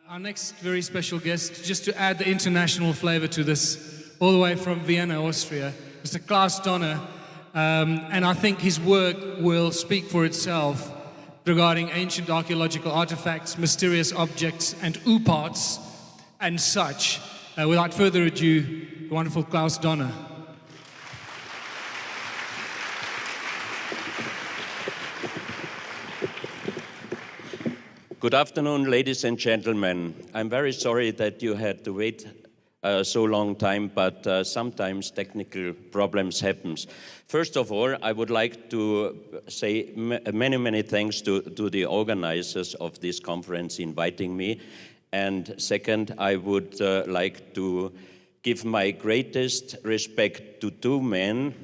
Our next very special guest, just to add the international flavor to this, all the way from Vienna, Austria, Mr. Klaus Dona. And I think his work will speak for itself regarding ancient archaeological artifacts, mysterious objects, and ooparts and such. Without further ado, the wonderful Klaus Dona. Good afternoon, ladies and gentlemen. I'm very sorry that you had to wait so long time, but sometimes technical problems happen. First of all, I would like to say many thanks to the organizers of this conference inviting me. And second, I would like to give my greatest respect to two men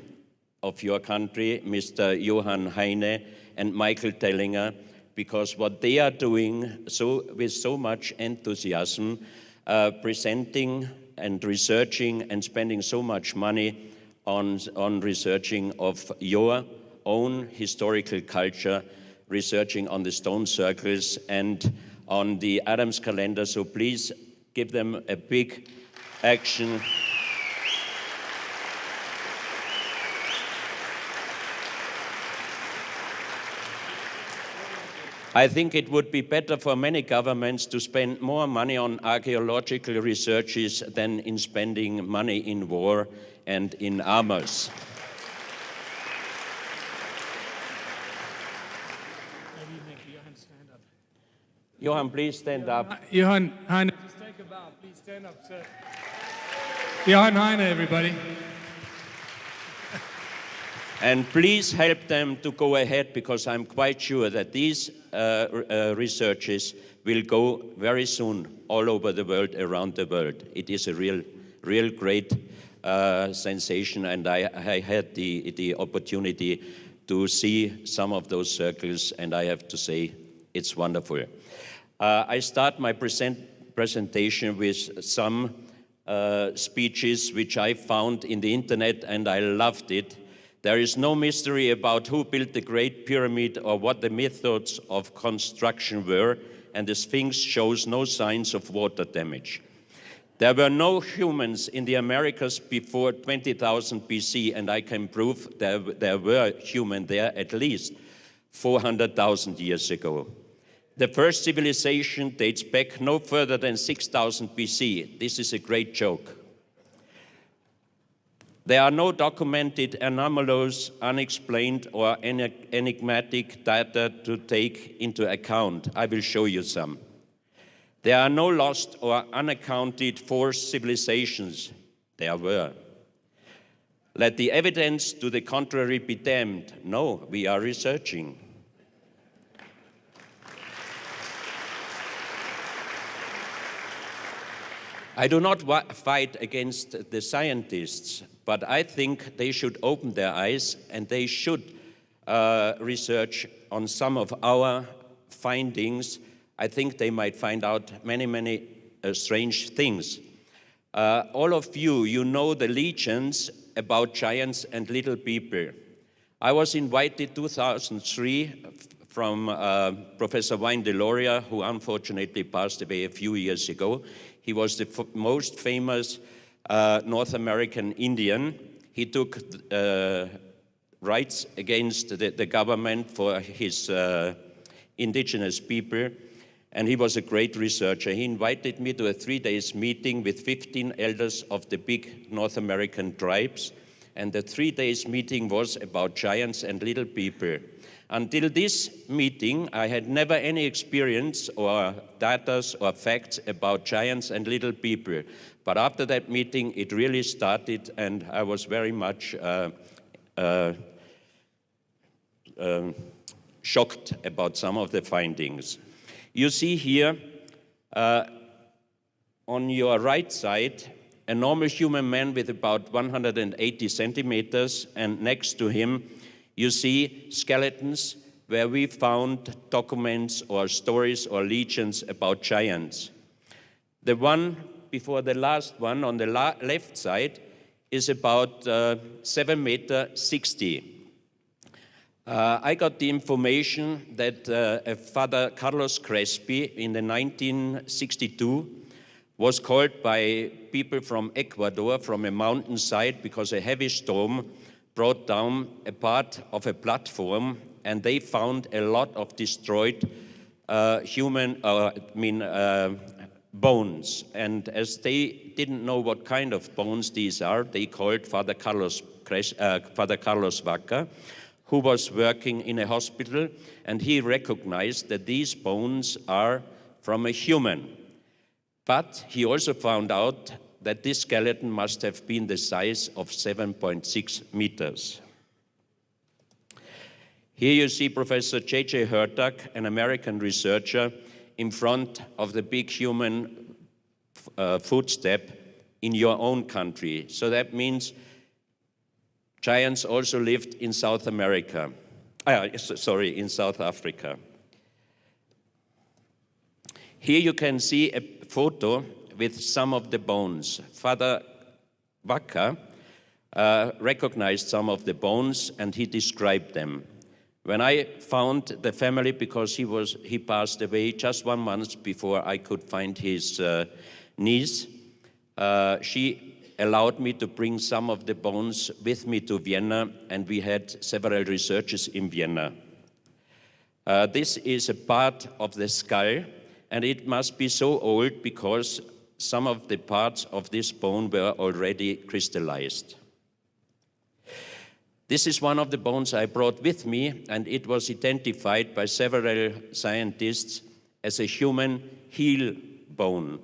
of your country, Mr. Johann Heine and Michael Tellinger, because what they are doing with so much enthusiasm, presenting and researching and spending so much money on researching of your own historical culture, researching on the stone circles and on the Adam's calendar. So please give them a big action. I think it would be better for many governments to spend more money on archaeological researches than in spending money in war and in armors. Maybe you make Johann stand up. Johann, please stand up. Johann Heine, just take a bow. Please stand up, sir. Johann Heine, everybody. And please help them to go ahead, because I'm quite sure that these researches will go very soon all over the world, around the world. It is a real great sensation, and I had the opportunity to see some of those circles, and I have to say it's wonderful. I start my presentation with some speeches which I found in the internet, and I loved it. There is no mystery about who built the Great Pyramid or what the methods of construction were, and the Sphinx shows no signs of water damage. There were no humans in the Americas before 20,000 BC, and I can prove there were humans there at least 400,000 years ago. The first civilization dates back no further than 6,000 BC. This is a great joke. There are no documented anomalous, unexplained, or enigmatic data to take into account. I will show you some. There are no lost or unaccounted forced civilizations. There were. Let the evidence to the contrary be damned. No, we are researching. I do not fight against the scientists, but I think they should open their eyes and they should research on some of our findings. I think they might find out many strange things. All of you know the legends about giants and little people. I was invited 2003 from Professor Wayne Deloria, who unfortunately passed away a few years ago. He was the most famous North American Indian. He took rights against the government for his indigenous people, and he was a great researcher. He invited me to a 3-day meeting with 15 elders of the big North American tribes, and the 3-day meeting was about giants and little people. Until this meeting, I had never any experience or data or facts about giants and little people. But after that meeting, it really started, and I was very much shocked about some of the findings. You see here, on your right side, a normal human man with about 180 centimeters, and next to him, you see skeletons where we found documents or stories or legends about giants. The one before the last one on the left side is about 7.60 meters. I got the information that Father Carlos Crespi in the 1962 was called by people from Ecuador from a mountainside because a heavy storm brought down a part of a platform, and they found a lot of destroyed bones. And as they didn't know what kind of bones these are, they called Father Carlos Vaca, who was working in a hospital, and he recognized that these bones are from a human. But he also found out that this skeleton must have been the size of 7.6 meters. Here you see Professor J.J. Hertag, an American researcher, in front of the big human footstep in your own country. So that means giants also lived in South America. In South Africa. Here you can see a photo with some of the bones. Father Vaca recognized some of the bones and he described them. When I found the family, because he passed away just 1 month before I could find his niece, she allowed me to bring some of the bones with me to Vienna, and we had several researches in Vienna. This is a part of the skull, and it must be so old because some of the parts of this bone were already crystallized. This is one of the bones I brought with me, and it was identified by several scientists as a human heel bone.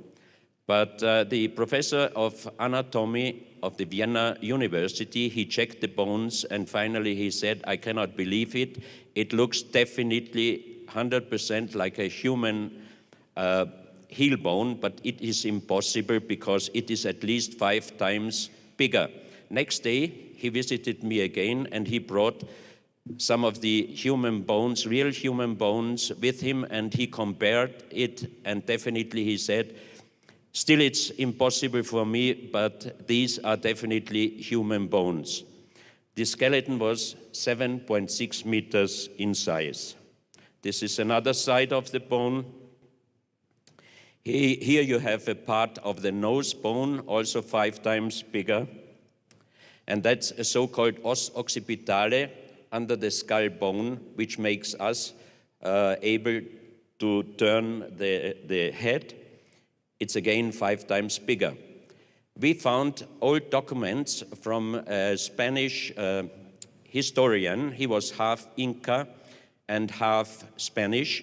But the professor of anatomy of the Vienna University, he checked the bones, and finally he said, I cannot believe it. It looks definitely 100% like a human heel bone, but it is impossible because it is at least 5 times bigger. Next day, he visited me again, and he brought some of the human bones, real human bones, with him, and he compared it, and definitely he said, still it's impossible for me, but these are definitely human bones. The skeleton was 7.6 meters in size. This is another side of the bone. Here you have a part of the nose bone, also 5 times bigger. And that's a so-called os occipitale under the skull bone, which makes us able to turn the head. It's again 5 times bigger. We found old documents from a Spanish historian. He was half Inca and half Spanish.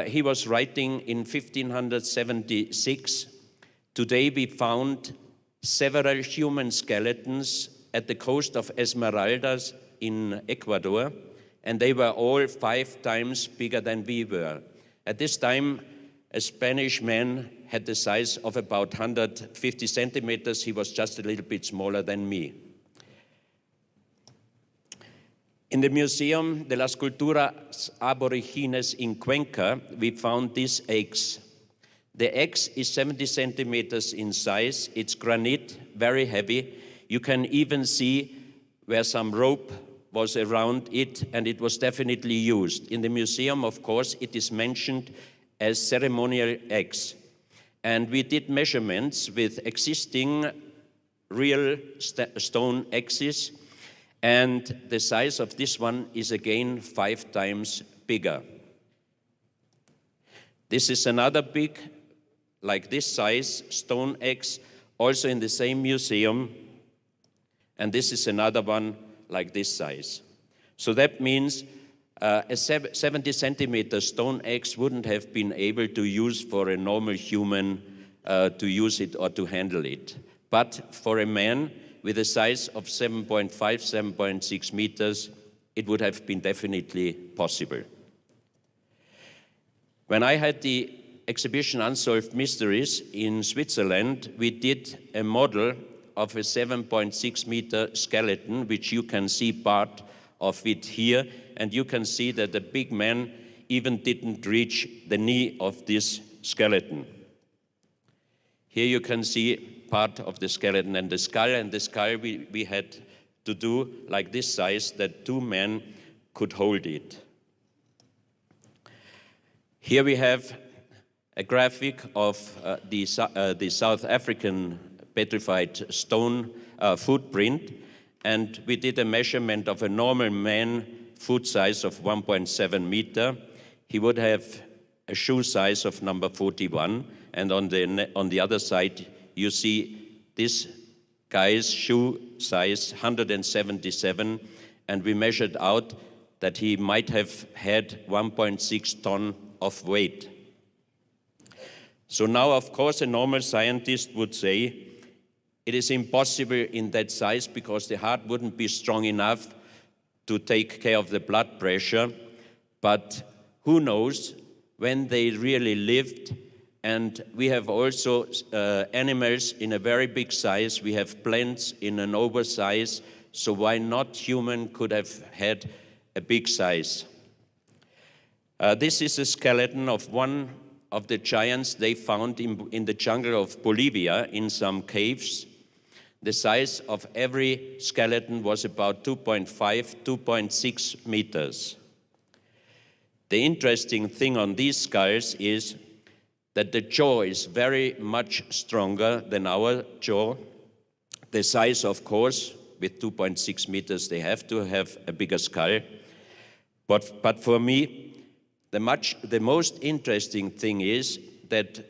He was writing in 1576. Today we found several human skeletons at the coast of Esmeraldas in Ecuador, and they were all 5 times bigger than we were. At this time, a Spanish man had the size of about 150 centimeters. He was just a little bit smaller than me. In the Museum de las Culturas Aborígenes in Cuenca, we found these eggs. The egg is 70 centimeters in size. It's granite, very heavy. You can even see where some rope was around it, and it was definitely used. In the museum, of course, it is mentioned as ceremonial eggs. And we did measurements with existing real stone eggs, and the size of this one is again 5 times bigger. This is another big, like this size, stone eggs, also in the same museum. And this is another one like this size. So that means a 70 centimeter stone eggs wouldn't have been able to use for a normal human to use it or to handle it. But for a man with a size of 7.5, 7.6 meters, it would have been definitely possible. When I had the exhibition Unsolved Mysteries in Switzerland, we did a model of a 7.6 meter skeleton, which you can see part of it here, and you can see that the big man even didn't reach the knee of this skeleton. Here you can see part of the skeleton and the skull we had to do like this size, that 2 men could hold it. Here we have a graphic of the South African petrified stone footprint, and we did a measurement of a normal man foot size of 1.7 meter. He would have a shoe size of number 41, and on the other side you see this guy's shoe size 177, and we measured out that he might have had 1.6 ton of weight. So now, of course, a normal scientist would say it is impossible in that size because the heart wouldn't be strong enough to take care of the blood pressure. But who knows when they really lived? And we have also animals in a very big size. We have plants in an oversize. So why not human could have had a big size? This is a skeleton of one of the giants they found in the jungle of Bolivia in some caves. The size of every skeleton was about 2.5, 2.6 meters. The interesting thing on these skulls is that the jaw is very much stronger than our jaw. The size, of course, with 2.6 meters, they have to have a bigger skull. But for me, the most interesting thing is that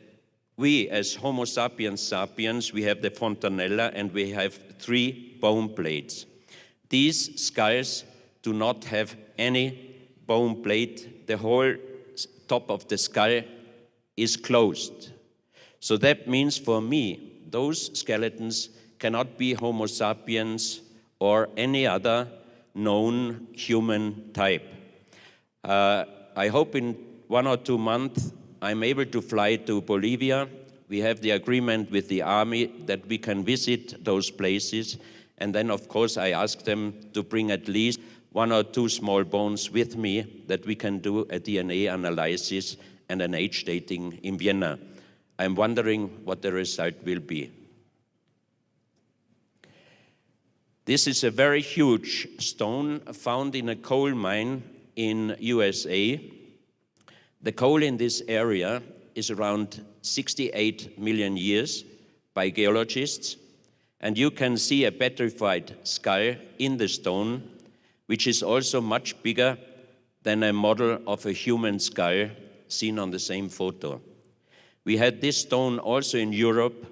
we, as Homo sapiens sapiens, we have the fontanella and we have 3 bone plates. These skulls do not have any bone plate. The whole top of the skull is closed. So that means for me, those skeletons cannot be Homo sapiens or any other known human type. I hope in 1 or 2 months I'm able to fly to Bolivia. We have the agreement with the army that we can visit those places. And then, of course, I ask them to bring at least 1 or 2 small bones with me that we can do a DNA analysis and an age dating in Vienna. I'm wondering what the result will be. This is a very huge stone found in a coal mine in USA. The coal in this area is around 68 million years by geologists, and you can see a petrified skull in the stone, which is also much bigger than a model of a human skull seen on the same photo. We had this stone also in Europe,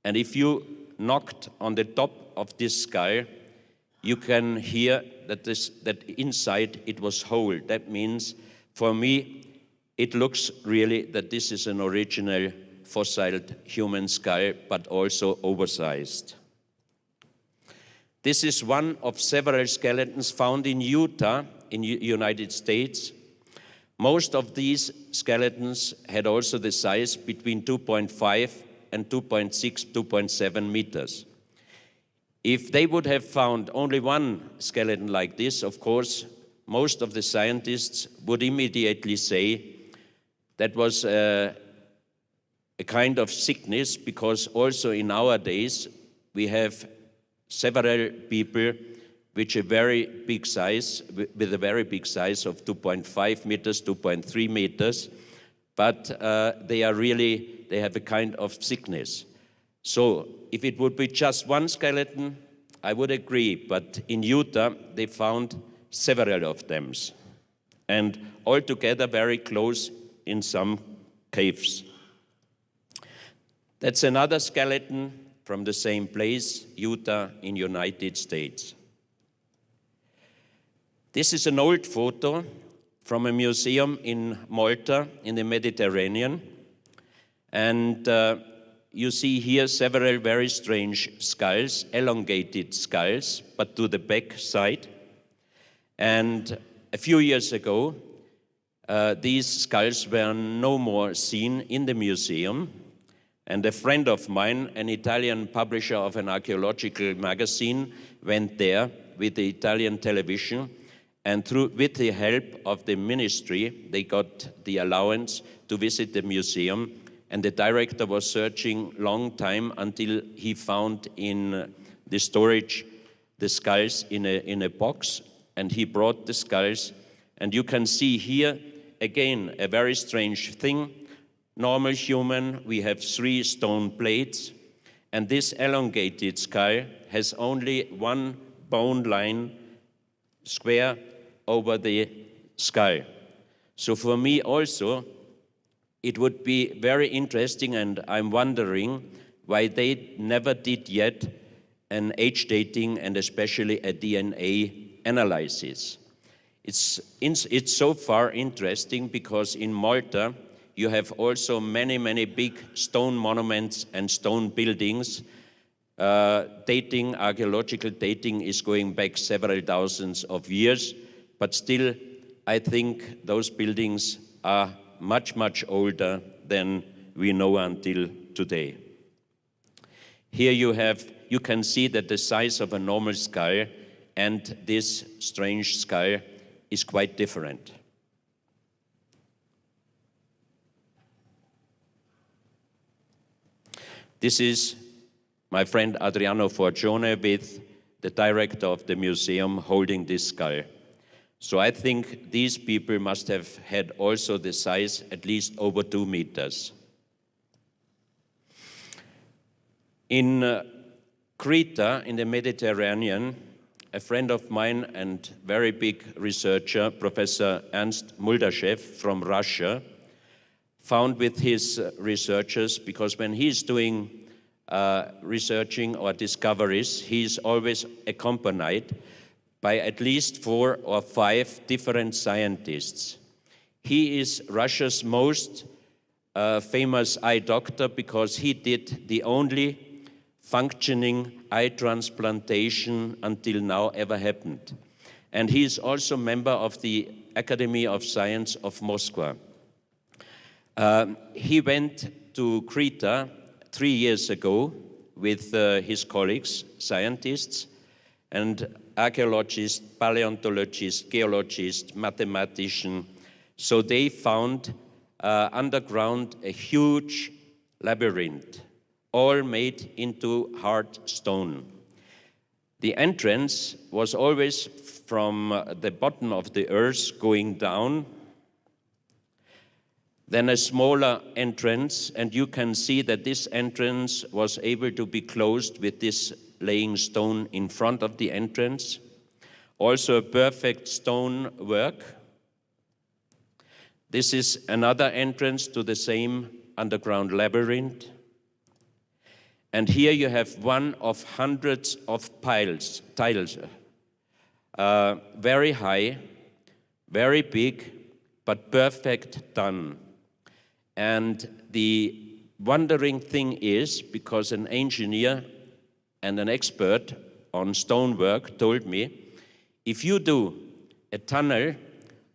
and if you knocked on the top of this skull, you can hear that inside it was whole. That means, for me, it looks really that this is an original fossilized human skull, but also oversized. This is one of several skeletons found in Utah, in the United States. Most of these skeletons had also the size between 2.5 and 2.6, 2.7 meters. If they would have found only one skeleton like this, of course, most of the scientists would immediately say that was a kind of sickness, because also in our days we have several people with a very big size, with a very big size of 2.5 meters, 2.3 meters, but they have a kind of sickness. So if it would be just one skeleton, I would agree, but in Utah they found several of them, and altogether very close in some caves. That's another skeleton from the same place, Utah in United States. This is an old photo from a museum in Malta in the Mediterranean, and you see here several very strange skulls, elongated skulls, but to the back side. And a few years ago, these skulls were no more seen in the museum. And a friend of mine, an Italian publisher of an archaeological magazine, went there with the Italian television, and with the help of the ministry, they got the allowance to visit the museum. And the director was searching long time until he found in the storage the skulls in a box. and he brought the skulls. And you can see here, again, a very strange thing. Normal human, we have 3 stone plates, and this elongated skull has only one bone line square over the skull. So for me also, it would be very interesting, and I'm wondering why they never did yet an age dating and especially a DNA analysis. It's so far interesting because in Malta you have also many big stone monuments and stone buildings. Archaeological dating is going back several thousands of years, but still I think those buildings are much older than we know until today. Here you can see that the size of a normal skull and this strange skull is quite different. This is my friend Adriano Forgione with the director of the museum holding this skull. So I think these people must have had also the size at least over 2 meters. In Crete, in the Mediterranean, a friend of mine and very big researcher, Professor Ernst Muldashev from Russia, found with his researchers, because when he's doing researching or discoveries, he's always accompanied by at least 4 or 5 different scientists. He is Russia's most famous eye doctor because he did the only functioning eye transplantation until now ever happened. And he is also member of the Academy of Science of Moscow. He went to Crete 3 years ago with his colleagues, scientists, and archaeologists, paleontologists, geologists, mathematicians. So they found underground a huge labyrinth, all made into hard stone. The entrance was always from the bottom of the earth going down, then a smaller entrance, and you can see that this entrance was able to be closed with this laying stone in front of the entrance. Also a perfect stone work. This is another entrance to the same underground labyrinth. And here you have one of hundreds of tiles, very high, very big, but perfect done. And the wondering thing is, because an engineer and an expert on stonework told me, if you do a tunnel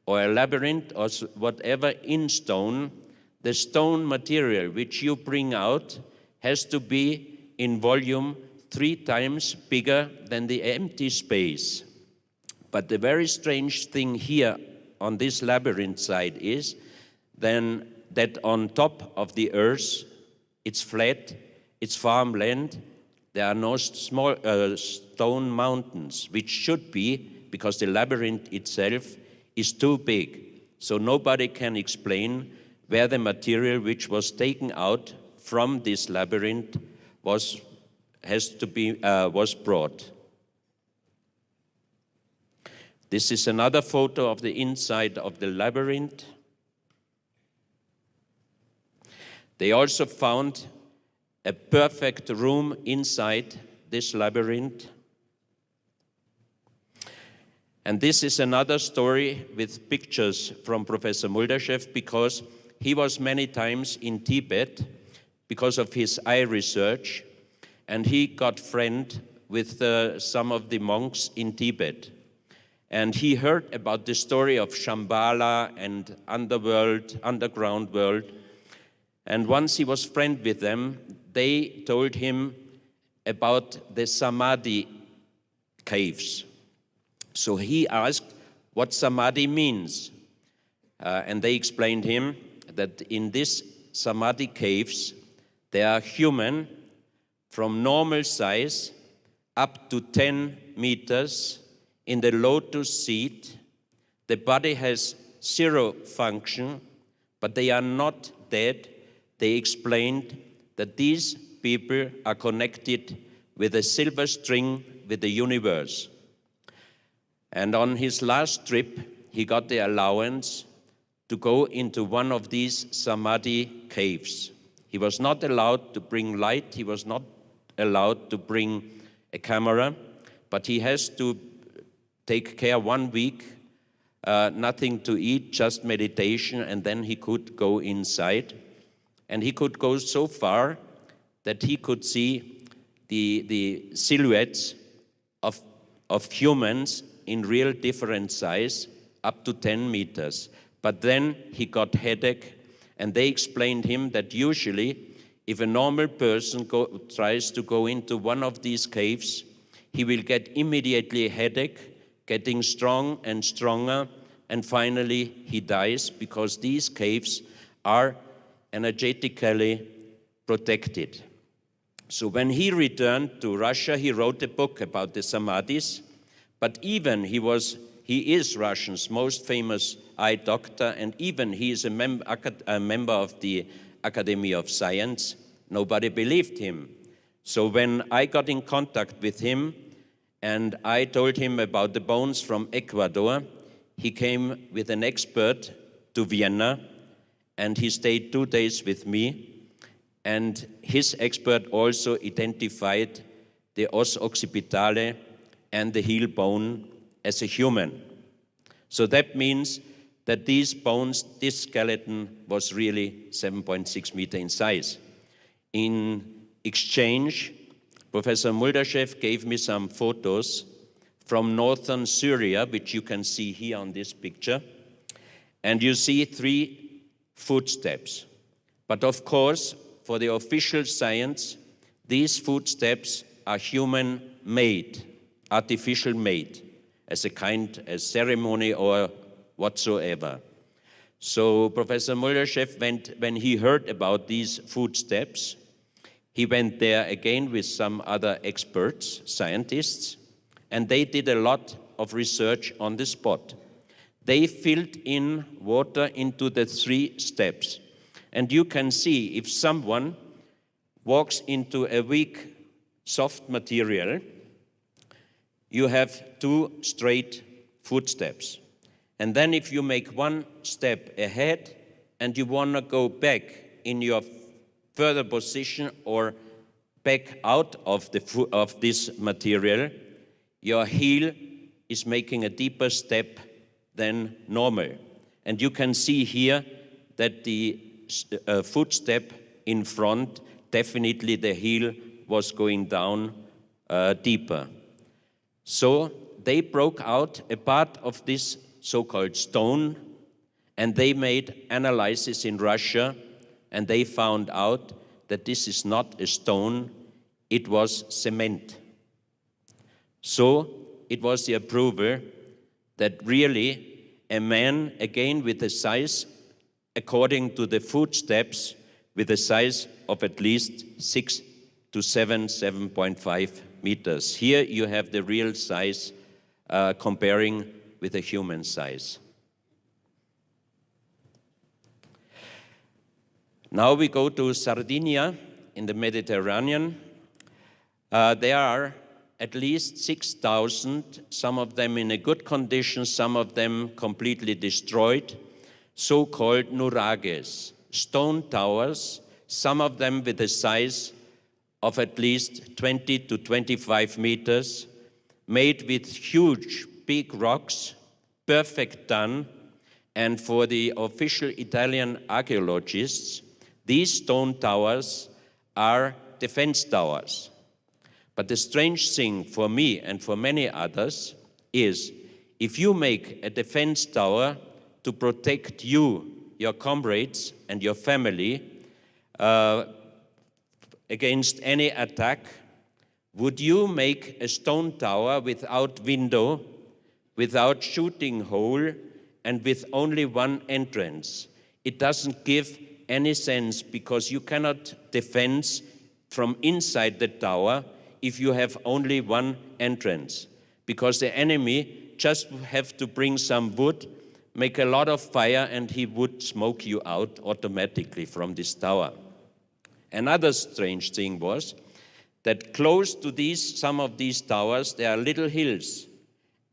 or a labyrinth or whatever in stone, the stone material which you bring out has to be in volume 3 times bigger than the empty space. But the very strange thing here on this labyrinth side is then that on top of the earth, it's flat, it's farmland, there are no small stone mountains, which should be, because the labyrinth itself is too big. So nobody can explain where the material which was taken out from this labyrinth was brought. This is another photo of the inside of the labyrinth. They also found a perfect room inside this labyrinth. And this is another story with pictures from Professor Muldashev, because he was many times in Tibet because of his eye research, and he got friend with some of the monks in Tibet. And he heard about the story of Shambhala and underground world. And once he was friend with them, they told him about the Samadhi caves. So he asked what Samadhi means. And they explained him that in these Samadhi caves, there are human from normal size up to 10 meters in the lotus seat. The body has zero function, but they are not dead. They explained that these people are connected with a silver string with the universe. And on his last trip, he got the allowance to go into one of these Samadhi caves. He was not allowed to bring light, he was not allowed to bring a camera, but he has to take care 1 week, nothing to eat, just meditation, and then he could go inside. And he could go so far that he could see the silhouettes of humans in real different size, up to 10 meters. But then he got headache, and they explained him that usually if a normal person tries to go into one of these caves, he will get immediately a headache, getting strong and stronger, and finally he dies because these caves are energetically protected. So when he returned to Russia, he wrote a book about the Samadhis, but even he is Russia's most famous eye doctor, and even he is a member of the Academy of Science. Nobody believed him. So when I got in contact with him and I told him about the bones from Ecuador, he came with an expert to Vienna, and he stayed 2 days with me. And his expert also identified the os occipitale and the heel bone as a human. So that means that these bones, this skeleton was really 7.6 meters in size. In exchange, Professor Muldashev gave me some photos from northern Syria, which you can see here on this picture. And you see 3 footsteps. But of course, for the official science, these footsteps are human-made, artificial made, as a kind of ceremony or whatsoever. So Professor Muldashev when he heard about these footsteps, he went there again with some other experts, scientists, and they did a lot of research on the spot. They filled in water into the 3 steps. And you can see if someone walks into a weak, soft material, you have 2 straight footsteps. And then if you make 1 step ahead and you want to go back in your further position or back out of this material, your heel is making a deeper step than normal. And you can see here that the footstep in front, definitely the heel was going down deeper. So they broke out a part of this so-called stone, and they made analysis in Russia, and they found out that this is not a stone, it was cement. So it was the approval that really a man, again with a size, according to the footsteps, with a size of at least 6 to 7.5 meters. Here you have the real size comparing with a human size. Now we go to Sardinia in the Mediterranean. There are at least 6,000, some of them in a good condition, some of them completely destroyed, so-called nurages, stone towers, some of them with a size of at least 20 to 25 meters, made with huge, big rocks, perfect done, and for the official Italian archaeologists, these stone towers are defense towers. But the strange thing for me and for many others is if you make a defense tower to protect you, your comrades, and your family against any attack, would you make a stone tower without window, without shooting hole, and with only 1 entrance? It doesn't give any sense, because you cannot defend from inside the tower if you have only 1 entrance. because the enemy just have to bring some wood, make a lot of fire, and he would smoke you out automatically from this tower. Another strange thing was that close to some of these towers, there are little hills.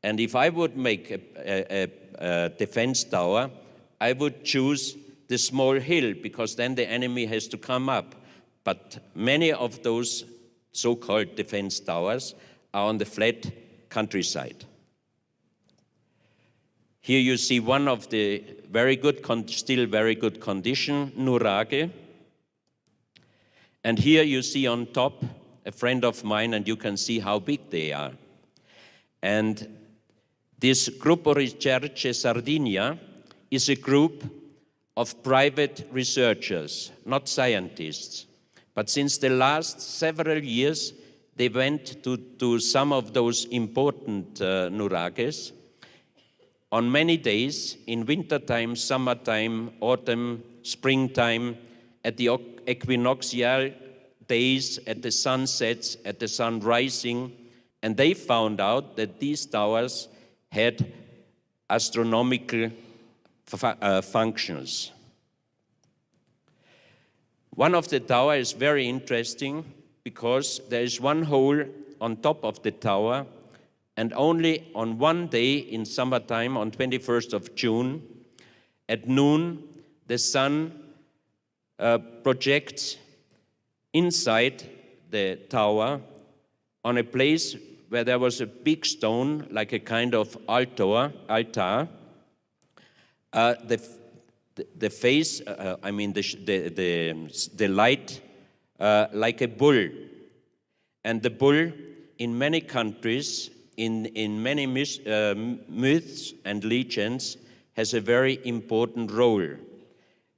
And if I would make a defense tower, I would choose the small hill, because then the enemy has to come up. But many of those so-called defense towers are on the flat countryside. Here you see one of the still very good condition, nuraghe. And here you see on top a friend of mine, and you can see how big they are. And this Gruppo Ricerche Sardinia is a group of private researchers, not scientists. But since the last several years, they went to some of those important nuraghes on many days, in wintertime, summertime, autumn, springtime, at the equinoctial days, at the sunsets, at the sun rising, and they found out that these towers had astronomical functions. One of the towers is very interesting because there is one hole on top of the tower, and only on one day in summertime, on 21st of June, at noon, the sun projects inside the tower on a place where there was a big stone, like a kind of altar. The face, the light, like a bull. And the bull, in many countries, in many myths and legends, has a very important role.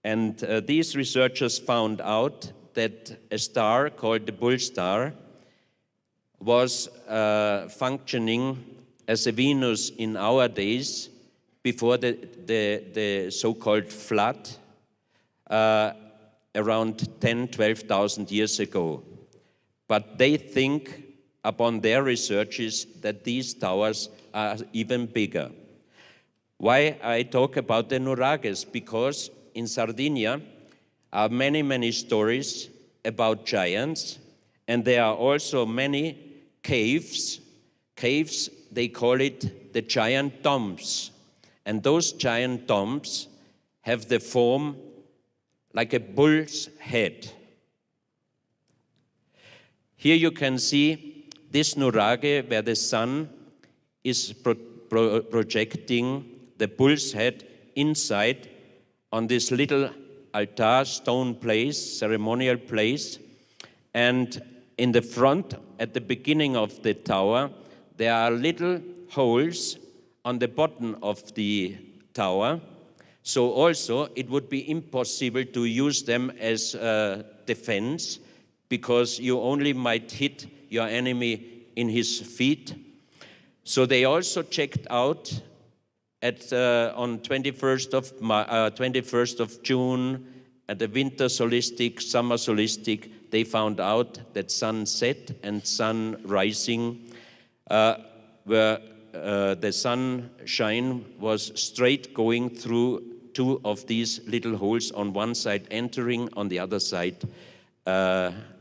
And these researchers found out that a star called the bull star was functioning as a Venus in our days before the so-called flood around 12,000 years ago. But they think, upon their researches, that these towers are even bigger. Why I talk about the nuraghes? Because in Sardinia are many, many stories about giants, and there are also many caves. Caves, they call it the giant tombs. And those giant tombs have the form like a bull's head. Here you can see this nuraghe where the sun is projecting the bull's head inside on this little altar, stone place, ceremonial place. And in the front, at the beginning of the tower, there are little holes on the bottom of the tower. So also it would be impossible to use them as defense, because you only might hit your enemy in his feet. So they also checked out on 21st of June, at the winter solstice, summer solstice, they found out that sunset and sun rising where the sunshine was straight going through two of these little holes, on one side entering, on the other side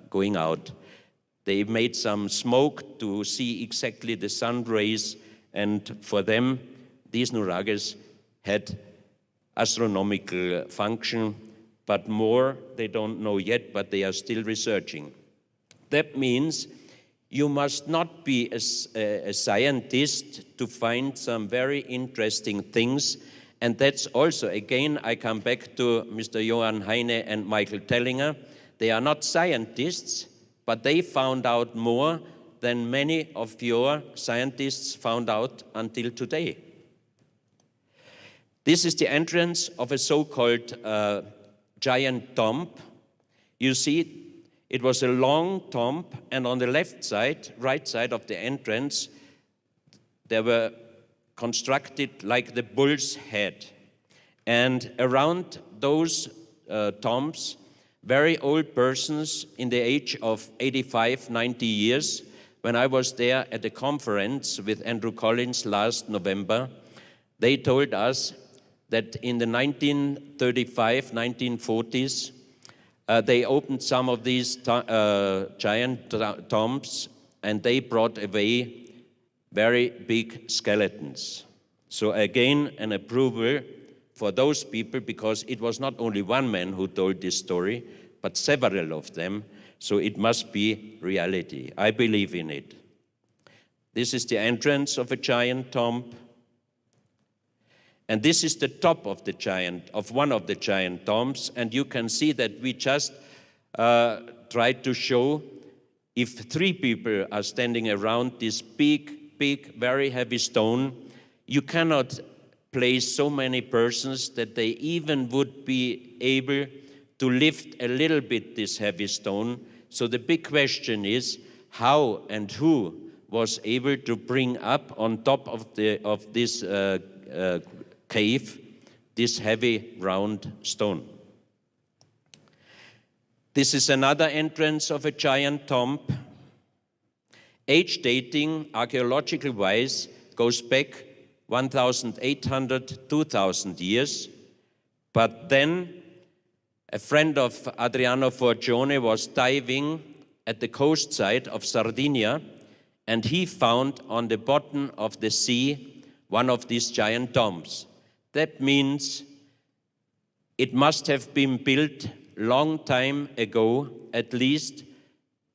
going out. They made some smoke to see exactly the sun rays, and for them, these nuraghes had astronomical function, but more they don't know yet, but they are still researching. That means you must not be a scientist to find some very interesting things, and that's also, again, I come back to Mr. Johann Heine and Michael Tellinger. They are not scientists, but they found out more than many of your scientists found out until today. This is the entrance of a so-called giant tomb. You see, it was a long tomb, and on the right side of the entrance, there were constructed like the bull's head. And around those tombs, very old persons in the age of 85, 90 years when I was there at a conference with Andrew Collins last November, they told us that in the 1935, 1940s, they opened some of these giant tombs, and they brought away very big skeletons. So again, an approval for those people, because it was not only one man who told this story, but several of them. So it must be reality. I believe in it. This is the entrance of a giant tomb. And this is the top of one of the giant tombs. And you can see that we just tried to show if 3 people are standing around this big, very heavy stone, you cannot place so many persons that they even would be able to lift a little bit this heavy stone. So the big question is how and who was able to bring up on top of this cave this heavy round stone. This is another entrance of a giant tomb. Age dating, archaeological wise, goes back 1,800, 2,000 years. But then a friend of Adriano Forgione was diving at the coast side of Sardinia, and he found on the bottom of the sea one of these giant tombs. That means it must have been built long time ago, at least,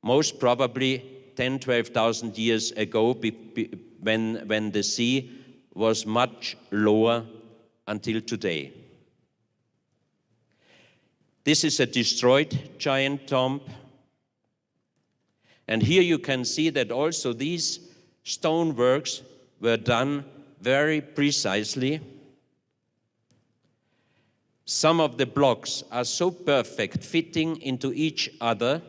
most probably 10, 12,000 years ago, when the sea was much lower until today. This is a destroyed giant tomb. And here you can see that also these stoneworks were done very precisely. Some of the blocks are so perfect, fitting into each other,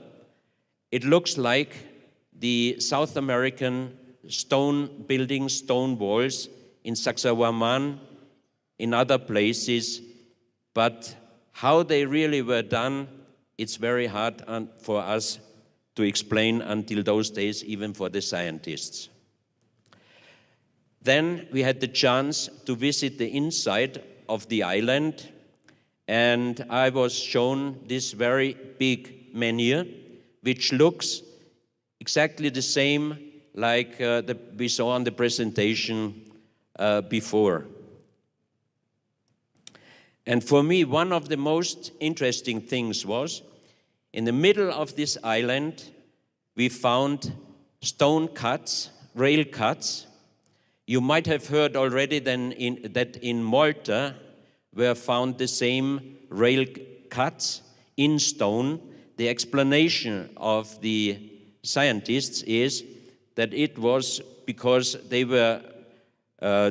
it looks like the South American stone buildings, stone walls in Sacsayhuaman, in other places, but how they really were done, it's very hard for us to explain until those days, even for the scientists. Then we had the chance to visit the inside of the island, and I was shown this very big menhir, which looks exactly the same like we saw on the presentation before. And for me, one of the most interesting things was, in the middle of this island, we found stone cuts, rail cuts. You might have heard already that in Malta were found the same rail cuts in stone. The explanation of the scientists is that it was because they were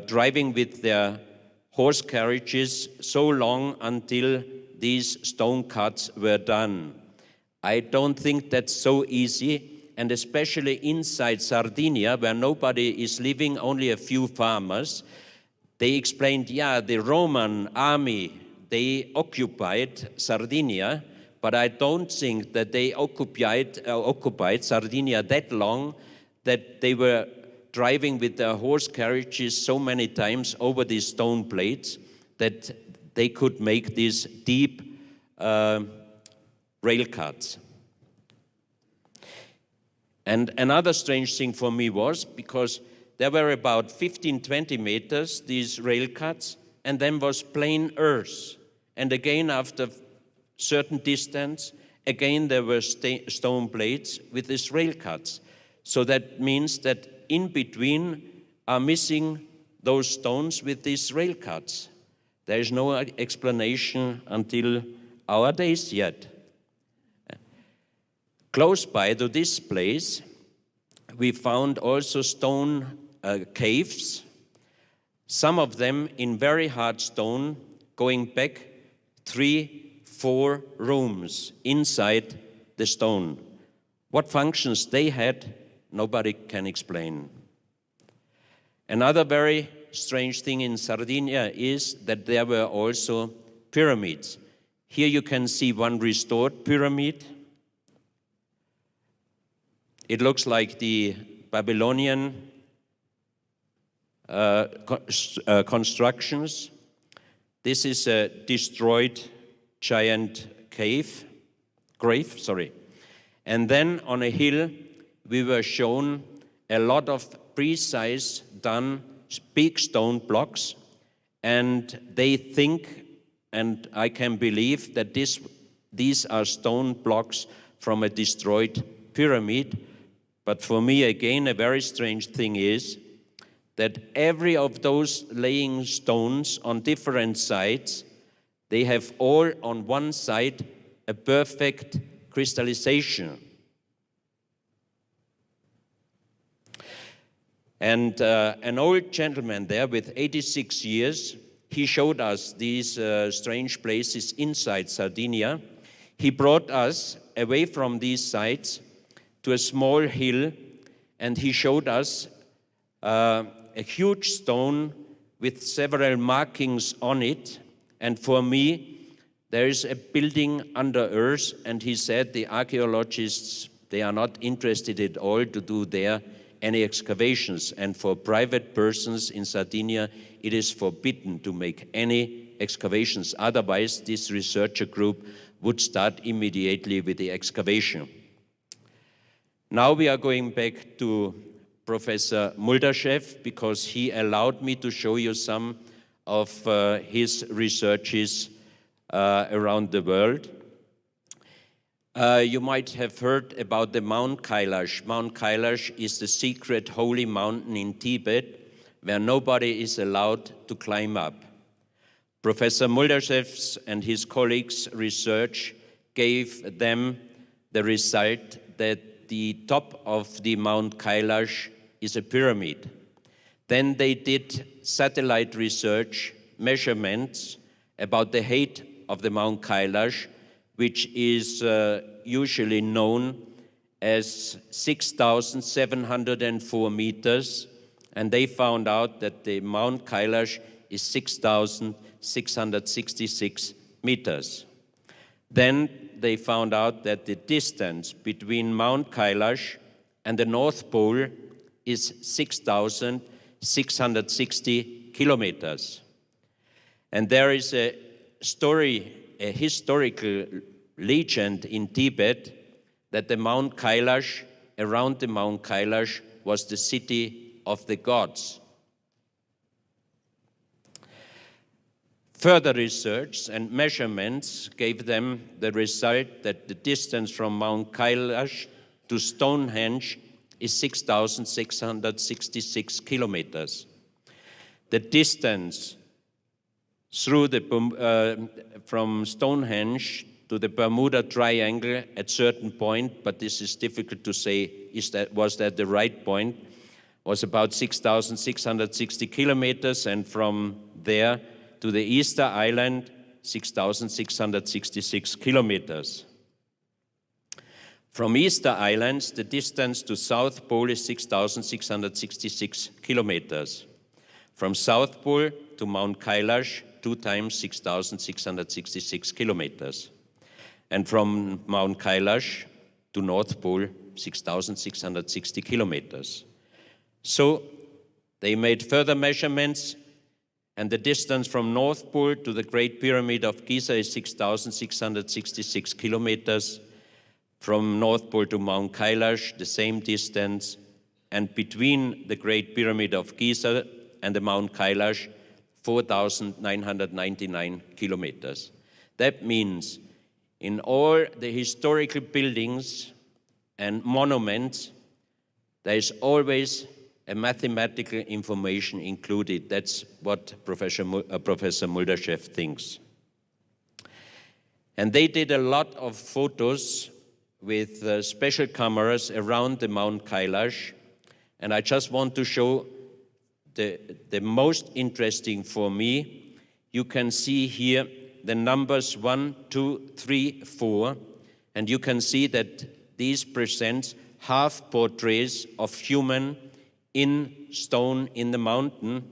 driving with their horse carriages so long until these stone cuts were done. I don't think that's so easy, and especially inside Sardinia, where nobody is living, only a few farmers. They explained, yeah, the Roman army, they occupied Sardinia, but I don't think that they occupied Sardinia that long, that they were driving with their horse carriages so many times over these stone plates that they could make these deep rail cuts. And another strange thing for me was, because there were about 15, 20 meters, these rail cuts, and then was plain earth. And again, after certain distance, again there were stone plates with these rail cuts. So that means that in between are missing those stones with these rail cuts. There is no explanation until our days yet. Close by to this place, we found also stone caves, some of them in very hard stone, going back 3-4 rooms inside the stone. What functions they had, nobody can explain. Another very strange thing in Sardinia is that there were also pyramids. Here you can see one restored pyramid. It looks like the Babylonian constructions. This is a destroyed giant grave, sorry. And then on a hill, we were shown a lot of precise done big stone blocks, and they think, and I can believe, that these are stone blocks from a destroyed pyramid. But for me, again, a very strange thing is that every of those laying stones on different sides, they have all on one side a perfect crystallization. And an old gentleman there with 86 years, he showed us these strange places inside Sardinia. He brought us away from these sites to a small hill, and he showed us a huge stone with several markings on it. And for me, there is a building under earth, and he said the archaeologists, they are not interested at all to do there any excavations. And for private persons in Sardinia, it is forbidden to make any excavations. Otherwise, this researcher group would start immediately with the excavation. Now we are going back to Professor Muldaschew, because he allowed me to show you some of his researches around the world. You might have heard about the Mount Kailash. Mount Kailash is the secret holy mountain in Tibet where nobody is allowed to climb up. Professor Muldaschew's and his colleagues' research gave them the result that the top of the Mount Kailash is a pyramid. Then they did satellite research measurements about the height of the Mount Kailash, which is usually known as 6,704 meters, and they found out that the Mount Kailash is 6,666 meters. Then they found out that the distance between Mount Kailash and the North Pole is 6,660 kilometers. And there is a historical legend in Tibet that the Mount Kailash, around the Mount Kailash, was the city of the gods. Further research and measurements gave them the result that the distance from Mount Kailash to Stonehenge is 6,666 kilometers. The distance through from Stonehenge to the Bermuda Triangle at certain point, but this is difficult to say, was that the right point, was about 6,660 kilometers, and from there to the Easter Island, 6,666 kilometers. From Easter Islands, the distance to South Pole is 6,666 kilometers. From South Pole to Mount Kailash, 2 times 6,666 kilometers. And from Mount Kailash to North Pole, 6,660 kilometers. So they made further measurements, and the distance from North Pole to the Great Pyramid of Giza is 6,666 kilometers. From North Pole to Mount Kailash, the same distance. And between the Great Pyramid of Giza and the Mount Kailash, 4,999 kilometers. That means in all the historical buildings and monuments, there is always a mathematical information included. That's what Professor Muldaschew thinks. And they did a lot of photos with special cameras around the Mount Kailash. And I just want to show the most interesting for me. You can see here the numbers 1, 2, 3, 4, and you can see that these present half portraits of human in stone in the mountain,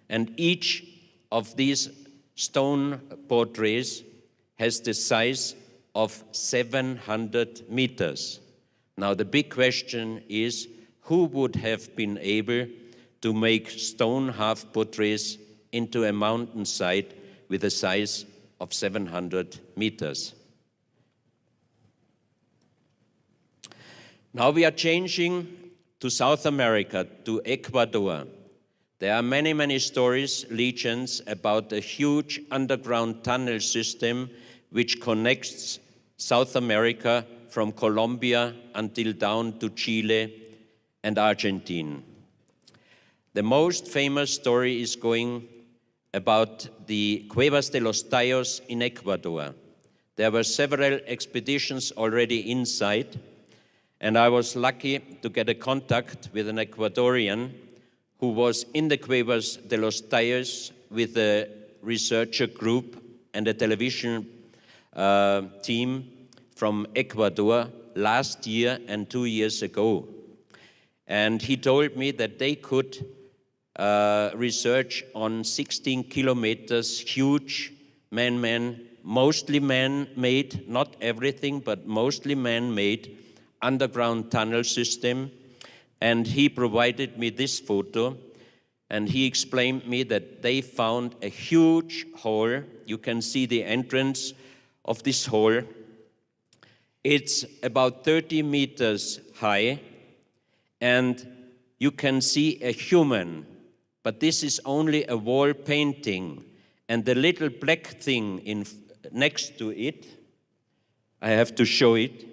and each of these stone portraits has the size of 700 meters. Now the big question is, who would have been able to make stone half-portraits into a mountainside with a size of 700 meters. Now we are changing to South America, to Ecuador. There are many, many stories, legends about a huge underground tunnel system which connects South America from Colombia until down to Chile and Argentina. The most famous story is going about the Cuevas de los Tallos in Ecuador. There were several expeditions already inside, and I was lucky to get a contact with an Ecuadorian who was in the Cuevas de los Tallos with a researcher group and a television team from Ecuador last year and 2 years ago. And he told me that they could research on 16 kilometers, huge mostly man-made, not everything, but mostly man-made underground tunnel system. And he provided me this photo, and he explained me that they found a huge hole. You can see the entrance of this hole. It's about 30 meters high, and you can see a human, but this is only a wall painting. And the little black thing next to it, I have to show it.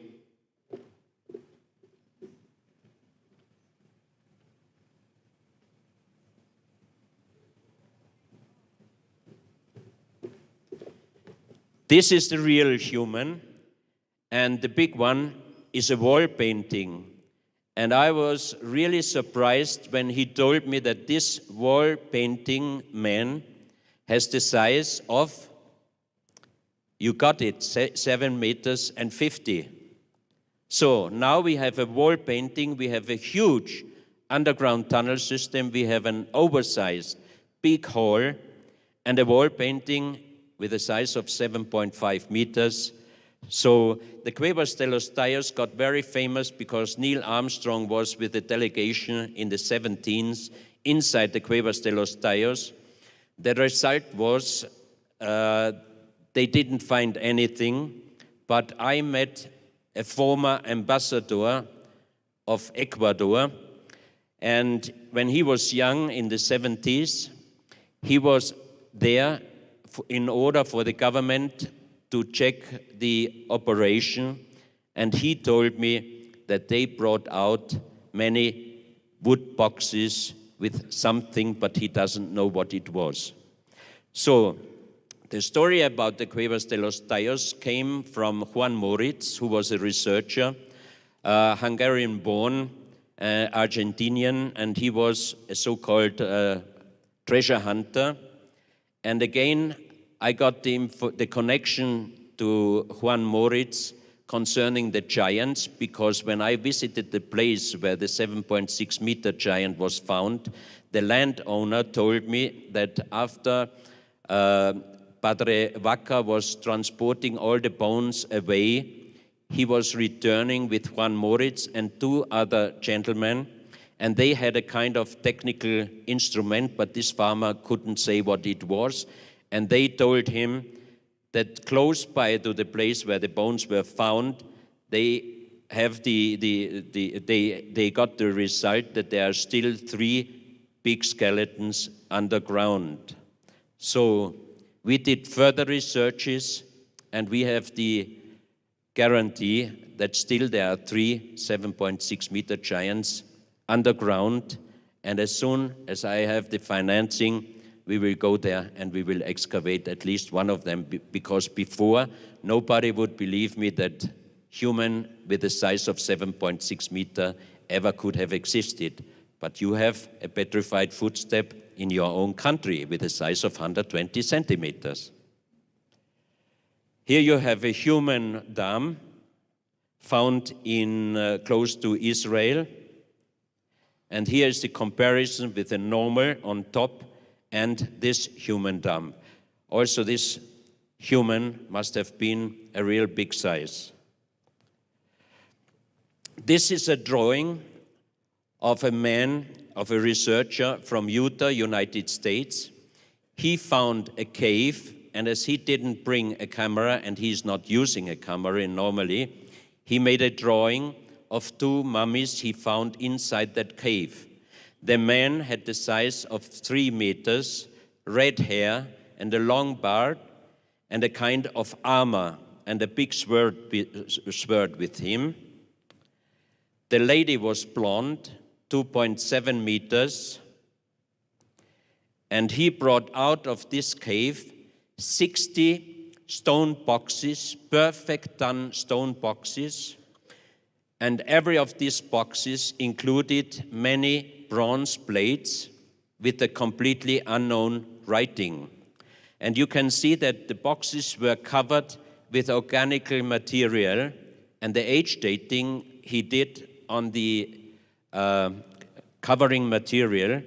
This is the real human, and the big one is a wall painting. And I was really surprised when he told me that this wall painting man has the size of, you got it, 7 meters and 50. So now we have a wall painting, we have a huge underground tunnel system, we have an oversized big hall, and a wall painting with a size of 7.5 meters. So the Cuevas de los Tallos got very famous because Neil Armstrong was with a delegation in the 17th inside the Cuevas de los Tallos. The result was they didn't find anything, but I met a former ambassador of Ecuador, and when he was young in the 70s, he was there in order for the government to check the operation, and he told me that they brought out many wood boxes with something, but he doesn't know what it was. So the story about the Cuevas de los Tallos came from Juan Moritz, who was a researcher, Hungarian-born, Argentinian, and he was a so-called treasure hunter. And again, I got the connection to Juan Moritz concerning the giants, because when I visited the place where the 7.6 meter giant was found, the landowner told me that after Padre Vaca was transporting all the bones away, he was returning with Juan Moritz and 2 other gentlemen, and they had a kind of technical instrument, but this farmer couldn't say what it was. And they told him that close by to the place where the bones were found, they have they got the result that there are still 3 big skeletons underground. So we did further researches, and we have the guarantee that still there are 3 7.6 meter giants underground. And as soon as I have the financing, we will go there and we will excavate at least one of them, because before nobody would believe me that human with a size of 7.6 meter ever could have existed. But you have a petrified footstep in your own country with a size of 120 centimeters. Here you have a human dam found in close to Israel. And here is the comparison with a normal on top and this human dam. Also, this human must have been a real big size. This is a drawing of a man, of a researcher from Utah, United States. He found a cave, and as he didn't bring a camera, and he's not using a camera normally, he made a drawing of two mummies he found inside that cave. The man had the size of 3 meters, red hair, and a long beard, and a kind of armor, and a big sword with him. The lady was blonde, 2.7 meters, and he brought out of this cave 60 stone boxes, perfect done stone boxes, and every of these boxes included many bronze plates with a completely unknown writing. And you can see that the boxes were covered with organic material, and the age dating he did on the covering material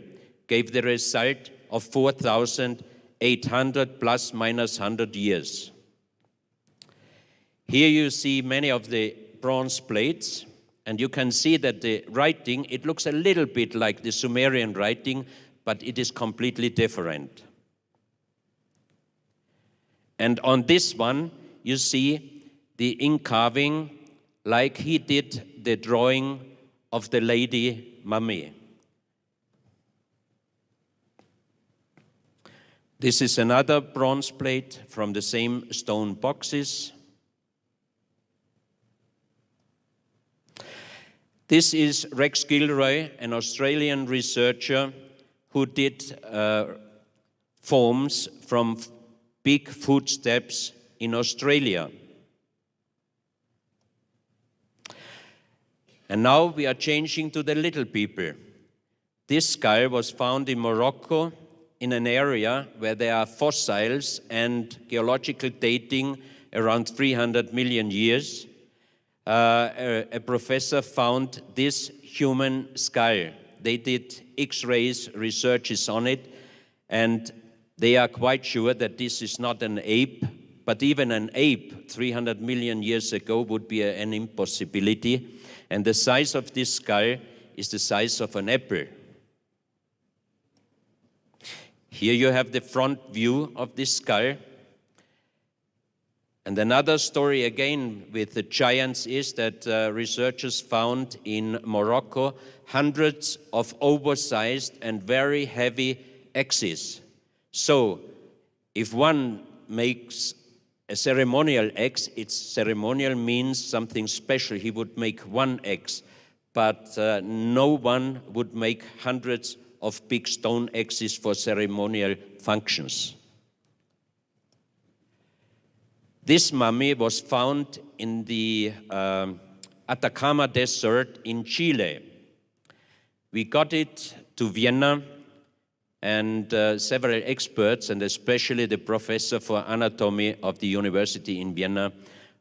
gave the result of 4,800 plus minus 100 years. Here you see many of the bronze plates, and you can see that the writing, it looks a little bit like the Sumerian writing, but it is completely different. And on this one, you see the ink carving like he did the drawing of the lady mummy. This is another bronze plate from the same stone boxes. This is Rex Gilroy, an Australian researcher who did forms from big footsteps in Australia. And now we are changing to the little people. This skull was found in Morocco in an area where there are fossils and geological dating around 300 million years. A professor found this human skull. They did X-rays researches on it, and they are quite sure that this is not an ape, but even an ape 300 million years ago would be an impossibility. And the size of this skull is the size of an apple. Here you have the front view of this skull. And another story again with the giants is that researchers found in Morocco hundreds of oversized and very heavy axes. So if one makes a ceremonial axe, its ceremonial means something special. He would make one axe, but no one would make hundreds of big stone axes for ceremonial functions. This mummy was found in the Atacama Desert in Chile. We got it to Vienna, and several experts, and especially the professor for anatomy of the university in Vienna,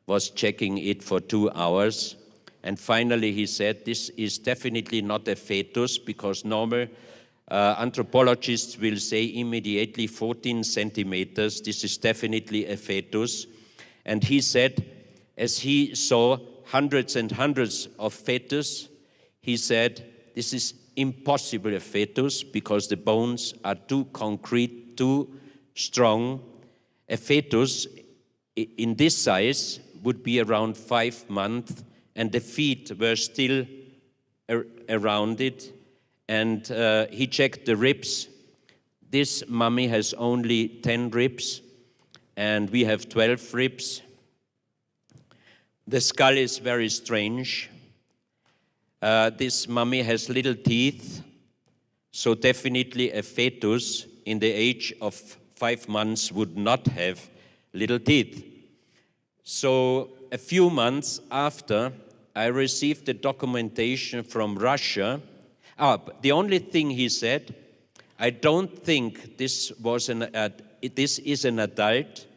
was checking it for 2 hours. And finally he said, this is definitely not a fetus, because normal anthropologists will say immediately 14 centimeters. This is definitely a fetus. And he said, as he saw hundreds and hundreds of fetus, he said, this is impossible a fetus because the bones are too concrete, too strong. A fetus in this size would be around 5 months, and the feet were still around it. And he checked the ribs. This mummy has only 10 ribs, and we have 12 ribs. The skull is very strange. This mummy has little teeth, so definitely a fetus in the age of 5 months would not have little teeth. So a few months after, I received the documentation from Russia. The only thing he said, I don't think this is an adult.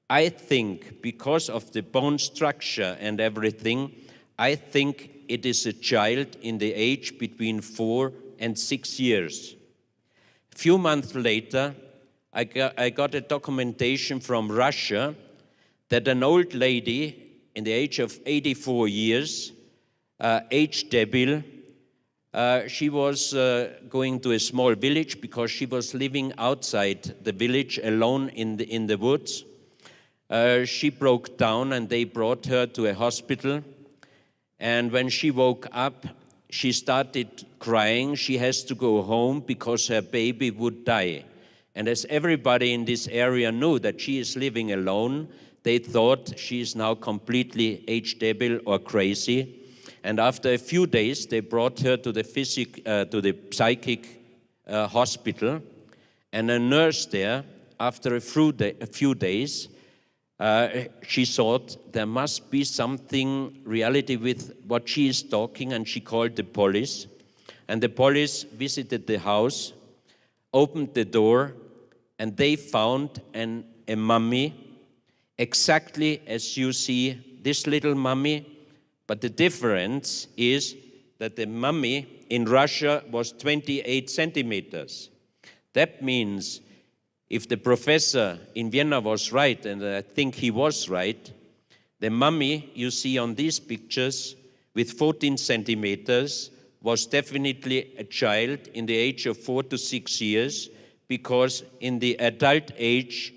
I think because of the bone structure and everything, I think it is a child in the age between 4 and 6 years. A few months later, I got a documentation from Russia that an old lady in the age of 84 years, age debil, she was going to a small village because she was living outside the village alone in the woods. She broke down and they brought her to a hospital. And when she woke up, she started crying. She has to go home because her baby would die. And as everybody in this area knew that she is living alone, they thought she is now completely age-debil or crazy. And after a few days, they brought her to the psychic hospital. And a nurse there, after a few days, she thought there must be something reality with what she is talking, and she called the police. And the police visited the house, opened the door, and they found a mummy, exactly as you see this little mummy. But the difference is that the mummy in Russia was 28 centimeters. That means if the professor in Vienna was right, and I think he was right, the mummy you see on these pictures with 14 centimeters was definitely a child in the age of 4 to 6 years, because in the adult age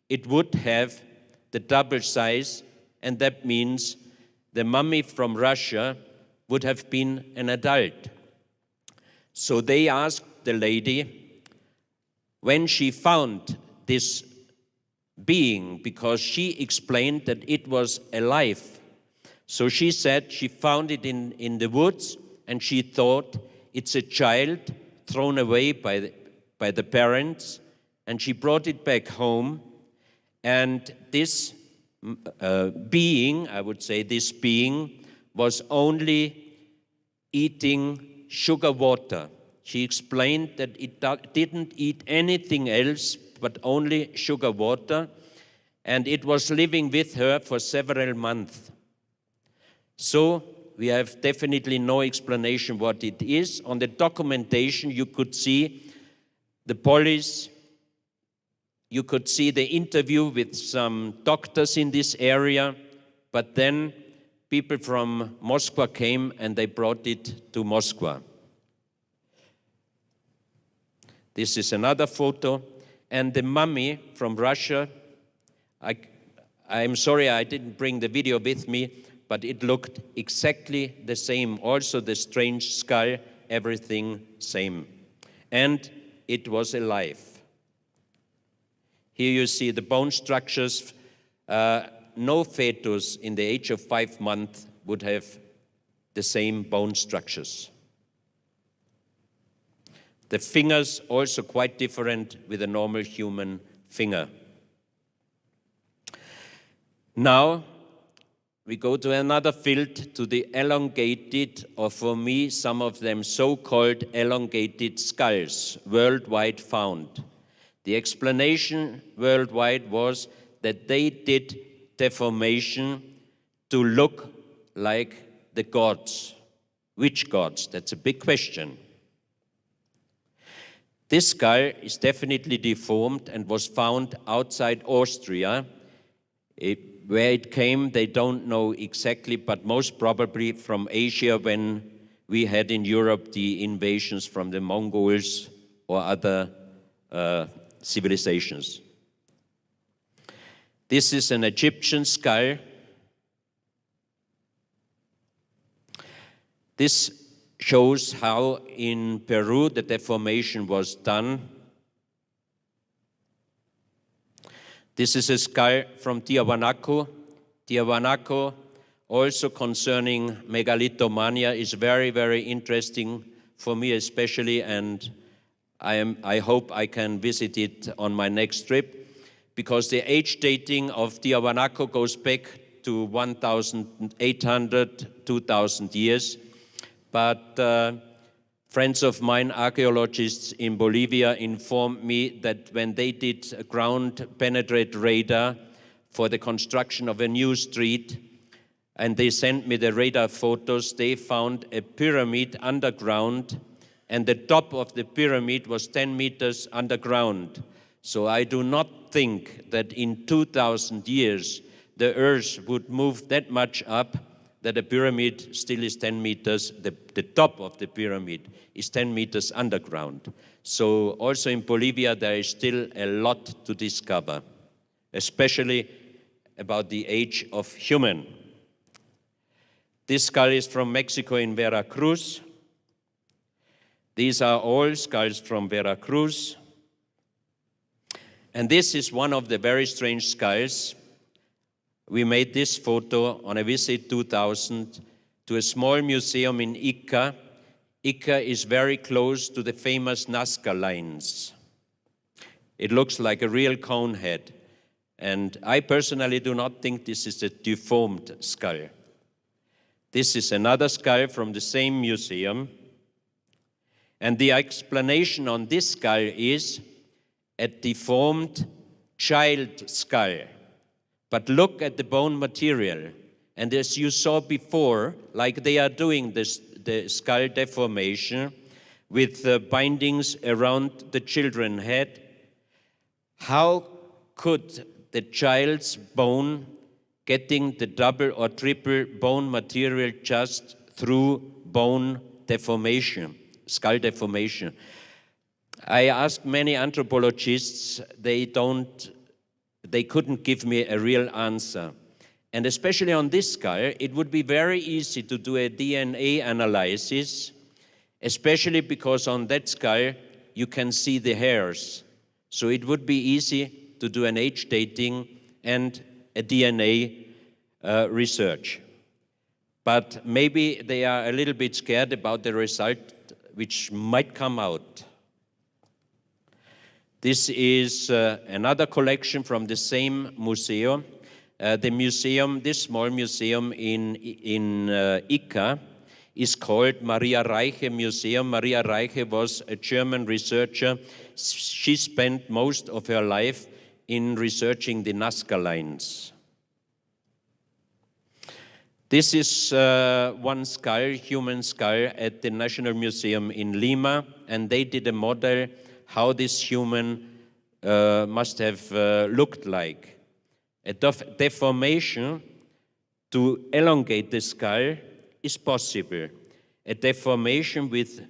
it would have the double size, and that means the mummy from Russia would have been an adult. So they asked the lady when she found this being, because she explained that it was alive. So she said she found it in the woods, and she thought it's a child thrown away by the parents, and she brought it back home. And this being, I would say this being, was only eating sugar water. She explained that it didn't eat anything else but only sugar water, and it was living with her for several months. So we have definitely no explanation what it is. On the documentation you could see the police, you could see the interview with some doctors in this area, but then people from Moscow came and they brought it to Moscow. This is another photo. And the mummy from Russia, I'm sorry I didn't bring the video with me, but it looked exactly the same. Also the strange skull, everything same. And it was alive. Here you see the bone structures. No fetus in the age of 5 months would have the same bone structures. The fingers also quite different with a normal human finger. Now we go to another field, to the elongated, or for me some of them so-called elongated skulls, worldwide found. The explanation worldwide was that they did deformation to look like the gods. Which gods? That's a big question. This skull is definitely deformed and was found outside Austria. Where it came, they don't know exactly, but most probably from Asia, when we had in Europe the invasions from the Mongols or other civilizations. This is an Egyptian skull. This shows how in Peru the deformation was done. This is a skull from Tiahuanaco. Tiahuanaco, also concerning megalithomania, is very, very interesting for me especially, and I hope I can visit it on my next trip, because the age dating of Tiahuanaco goes back to 1,800, 2,000 years. But friends of mine, archaeologists in Bolivia, informed me that when they did a ground-penetrate radar for the construction of a new street, and they sent me the radar photos, they found a pyramid underground, and the top of the pyramid was 10 meters underground. So I do not think that in 2,000 years the earth would move that much up that a pyramid still is 10 meters, the top of the pyramid is 10 meters underground. So also in Bolivia, there is still a lot to discover, especially about the age of human. This skull is from Mexico in Veracruz. These are all skulls from Veracruz. And this is one of the very strange skulls. We made this photo on a visit 2000 to a small museum in Ica. Ica is very close to the famous Nazca lines. It looks like a real cone head. And I personally do not think this is a deformed skull. This is another skull from the same museum. And the explanation on this skull is a deformed child skull. But look at the bone material. And as you saw before, like they are doing this, the skull deformation with bindings around the children's head, how could the child's bone getting the double or triple bone material just through bone deformation, skull deformation? I asked many anthropologists, they couldn't give me a real answer. And especially on this skull, it would be very easy to do a DNA analysis, especially because on that skull you can see the hairs. So it would be easy to do an age dating and a DNA research. But maybe they are a little bit scared about the result which might come out. This is another collection from the same museum. This small museum in Ica is called Maria Reiche Museum. Maria Reiche was a German researcher. She spent most of her life in researching the Nazca lines. This is one skull, human skull, at the National Museum in Lima, and they did a model how this human must have looked like. A deformation to elongate the skull is possible. A deformation with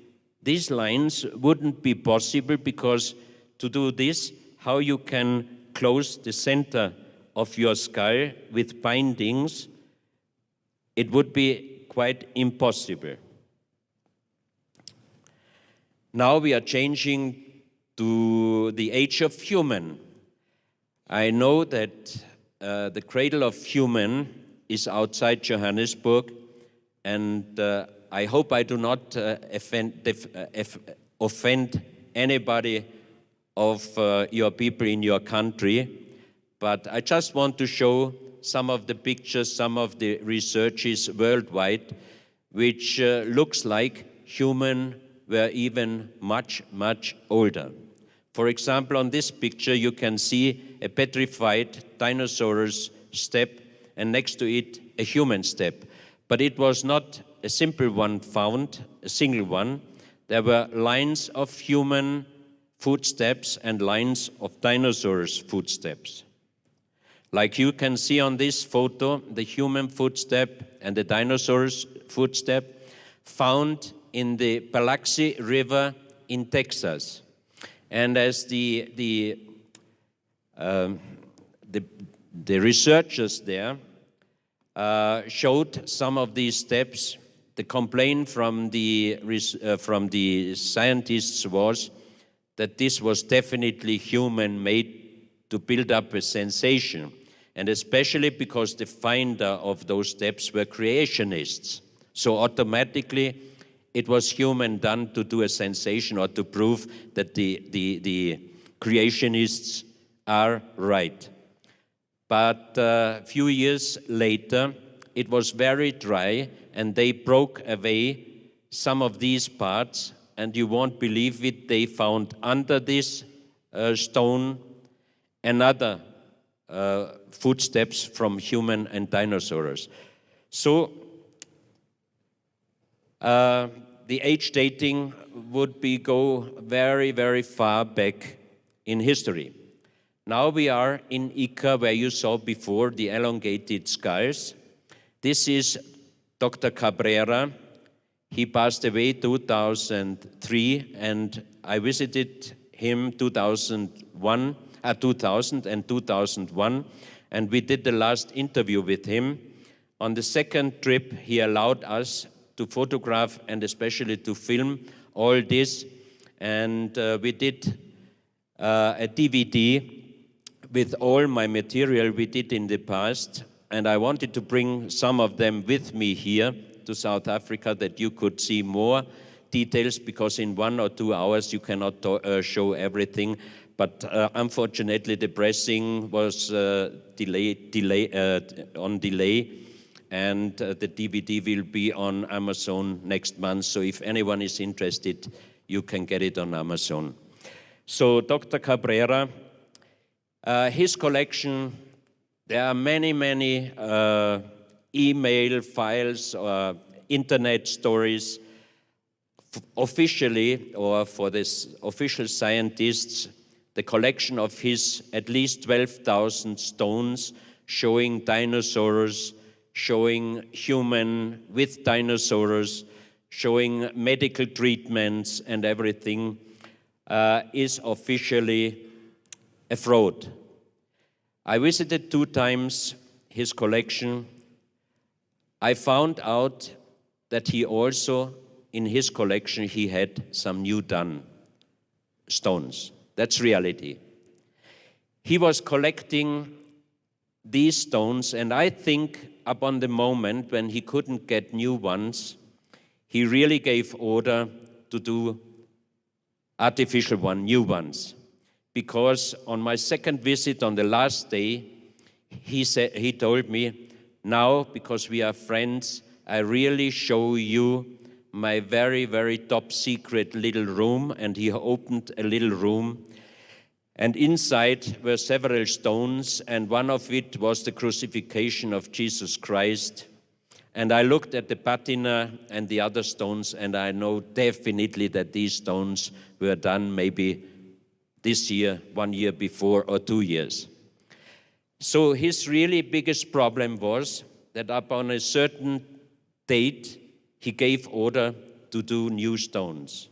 these lines wouldn't be possible, because to do this, how you can close the center of your skull with bindings, it would be quite impossible. Now we are changing to the age of human. I know that the cradle of human is outside Johannesburg, and I hope I do not offend anybody of your people in your country, but I just want to show some of the pictures, some of the researches worldwide, which looks like human were even much, much older. For example, on this picture, you can see a petrified dinosaur's step, and next to it, a human step. But it was not a simple one found, a single one. There were lines of human footsteps and lines of dinosaurs' footsteps. Like you can see on this photo, the human footstep and the dinosaur's footstep found in the Biloxi River in Texas. And as the researchers there showed some of these steps, the complaint from the scientists was that this was definitely human-made to build up a sensation, and especially because the finder of those steps were creationists. So automatically, it was human done to do a sensation or to prove that the creationists are right. But a few years later, it was very dry, and they broke away some of these parts, and you won't believe it, they found under this stone another footsteps from human and dinosaurs. So the age dating would go very, very far back in history. Now we are in Ica, where you saw before the elongated skulls. This is Dr. Cabrera. He passed away 2003, and I visited him 2000 and 2001, and we did the last interview with him. On the second trip, he allowed us to photograph and especially to film all this, and we did a DVD with all my material we did in the past, and I wanted to bring some of them with me here to South Africa that you could see more details, because in 1 or 2 hours you cannot show everything. But unfortunately, the pressing was on delay, and the DVD will be on Amazon next month. So if anyone is interested, you can get it on Amazon. So Dr. Cabrera, his collection, there are many email files or internet stories. Officially, or for this official scientists, the collection of his at least 12,000 stones showing dinosaurs, showing human with dinosaurs, showing medical treatments and everything, is officially a fraud. I visited 2 times his collection. I found out that he also, in his collection, he had some new done stones. That's reality. He was collecting these stones, and I think upon the moment when he couldn't get new ones, he really gave order to do artificial new ones. Because on my second visit, on the last day, he told me, now, because we are friends, I really show you my very top secret little room. And he opened a little room, and inside were several stones, and one of it was the crucifixion of Jesus Christ. And I looked at the patina and the other stones, and I know definitely that these stones were done maybe this year, 1 year before, or 2 years. So his really biggest problem was that upon a certain date, he gave order to do new stones.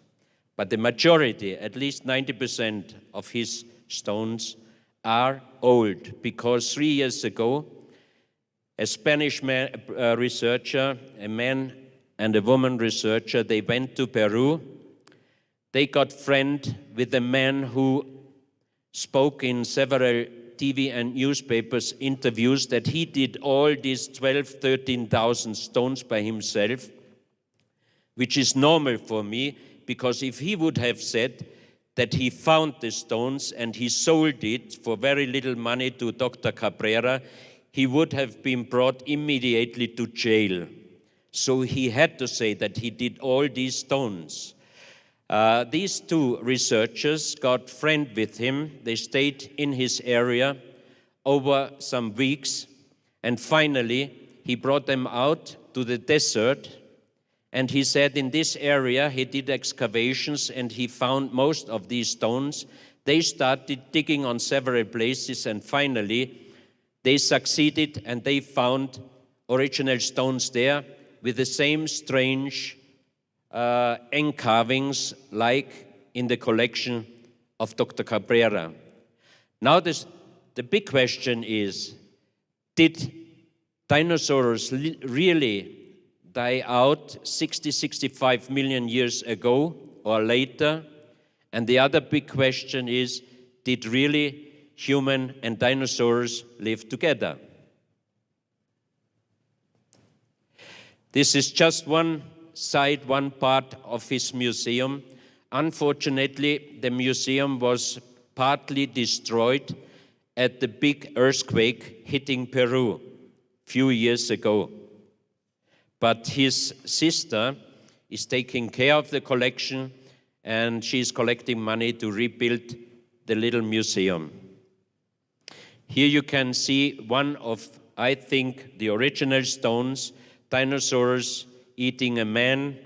But the majority, at least 90% of his stones are old, because 3 years ago, a Spanish researcher, a man and a woman researcher, they went to Peru. They got friend with a man who spoke in several TV and newspapers interviews that he did all these 13,000 stones by himself, which is normal for me, because if he would have said that he found the stones and he sold it for very little money to Dr. Cabrera, he would have been brought immediately to jail. So he had to say that he did all these stones. These 2 researchers got friend with him. They stayed in his area over some weeks, and finally he brought them out to the desert. And he said in this area he did excavations and he found most of these stones. They started digging on several places, and finally they succeeded and they found original stones there with the same strange carvings like in the collection of Dr. Cabrera. Now the big question is, did dinosaurs really die out 65 million years ago or later? And the other big question is, did really human and dinosaurs live together? This is just one side, one part of his museum. Unfortunately, the museum was partly destroyed at the big earthquake hitting Peru a few years ago. But his sister is taking care of the collection, and she's collecting money to rebuild the little museum. Here you can see one of, I think, the original stones, dinosaurs eating a man,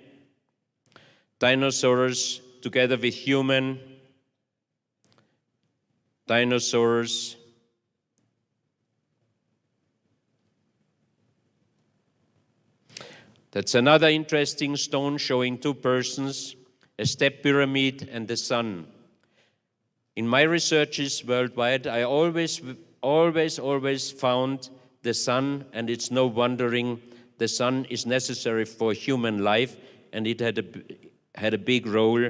dinosaurs together with human, dinosaurs That's another interesting stone showing two persons, a step pyramid and the sun. In my researches worldwide, I always found the sun, and it's no wondering the sun is necessary for human life, and it had a big role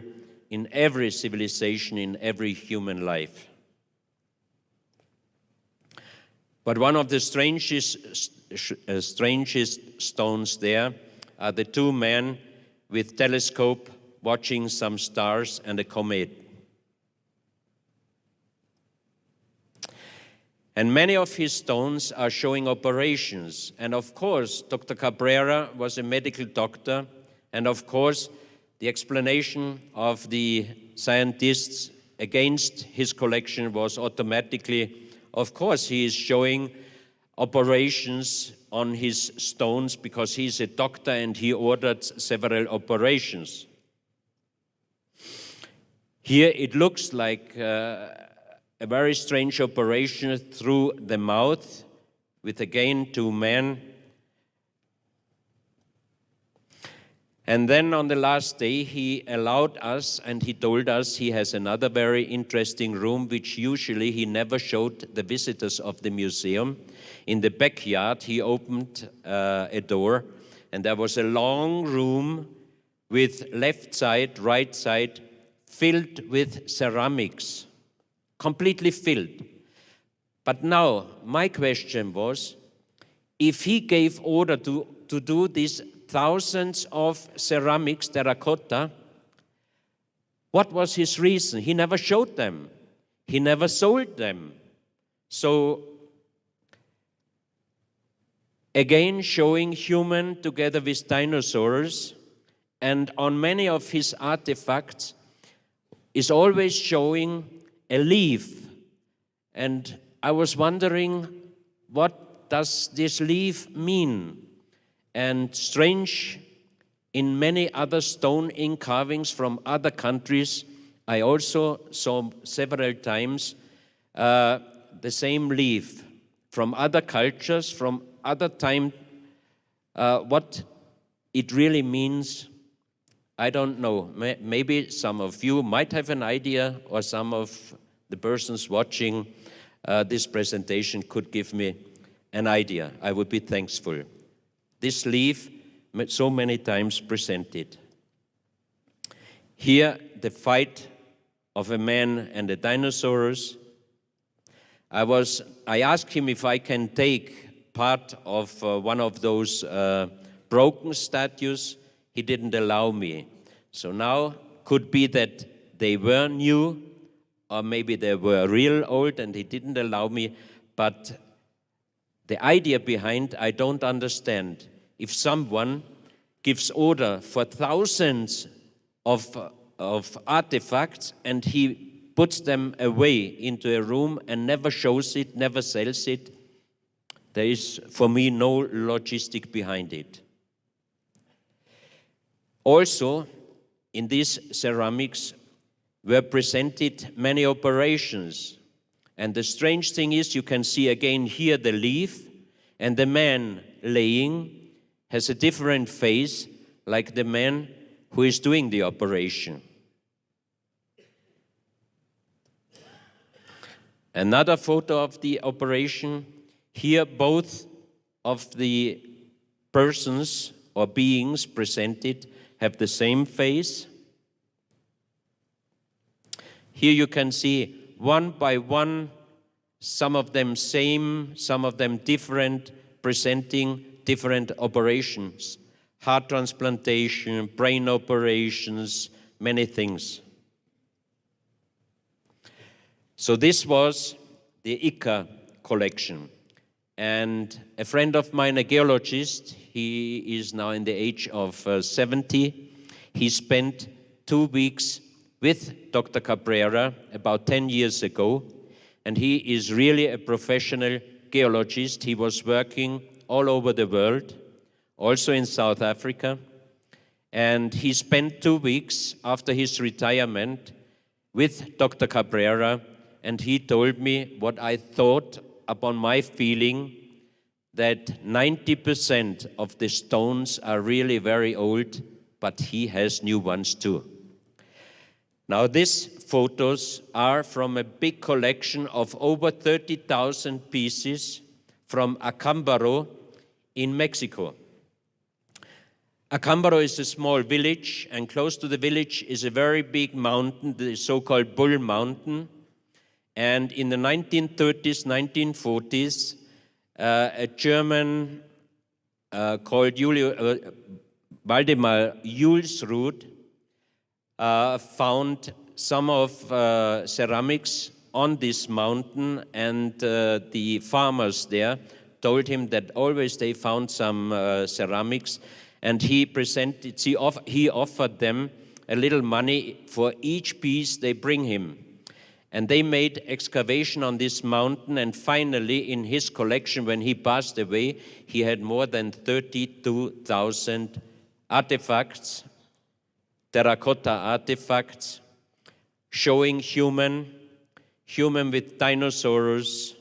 in every civilization, in every human life. But one of the strangest stones there are the two men with telescope watching some stars and a comet. And many of his stones are showing operations. And of course, Dr. Cabrera was a medical doctor. And of course, the explanation of the scientists against his collection was automatically, of course, he is showing operations on his stones because he's a doctor and he ordered several operations. Here it looks like a very strange operation through the mouth with again two men. And then on the last day he allowed us and he told us he has another very interesting room which usually he never showed the visitors of the museum. In the backyard he opened a door and there was a long room with left side, right side filled with ceramics. Completely filled. But now, my question was, if he gave order to do these thousands of ceramics, terracotta, what was his reason? He never showed them. He never sold them. So, again, showing human together with dinosaurs, and on many of his artifacts is always showing a leaf, and I was wondering, what does this leaf mean? And strange, in many other stone carvings from other countries, I also saw several times the same leaf from other cultures, from other time. What it really means, I don't know. Maybe some of you might have an idea, or some of the persons watching this presentation could give me an idea. I would be thankful. This leaf, so many times presented. Here, the fight of a man and the dinosaurs. I asked him if I can take part of one of those broken statues. He didn't allow me. So now, could be that they were new, or maybe they were real old and he didn't allow me, but the idea behind, I don't understand. If someone gives order for thousands of artifacts and he puts them away into a room and never shows it, never sells it, there is, for me, no logistic behind it. Also, in these ceramics were presented many operations. And the strange thing is, you can see again here the leaf, and the man laying has a different face, like the man who is doing the operation. Another photo of the operation. Here, both of the persons or beings presented have the same face. Here you can see one by one, some of them same, some of them different, presenting different operations. Heart transplantation, brain operations, many things. So this was the Ica collection. And a friend of mine, a geologist, he is now in the age of 70. He spent 2 weeks with Dr. Cabrera about 10 years ago, and he is really a professional geologist. He was working all over the world, also in South Africa, and he spent 2 weeks after his retirement with Dr. Cabrera, and he told me what I thought upon my feeling that 90% of the stones are really very old, but he has new ones too. Now, these photos are from a big collection of over 30,000 pieces from Acámbaro in Mexico. Acámbaro is a small village, and close to the village is a very big mountain, the so-called Bull Mountain. And in the 1930s, 1940s, a German called Waldemar Julsrud found some of ceramics on this mountain, and the farmers there told him that always they found some ceramics, and he offered them a little money for each piece they bring him. And they made excavation on this mountain, and finally in his collection, when he passed away, he had more than 32,000 artifacts, terracotta artifacts, showing human with dinosaurs,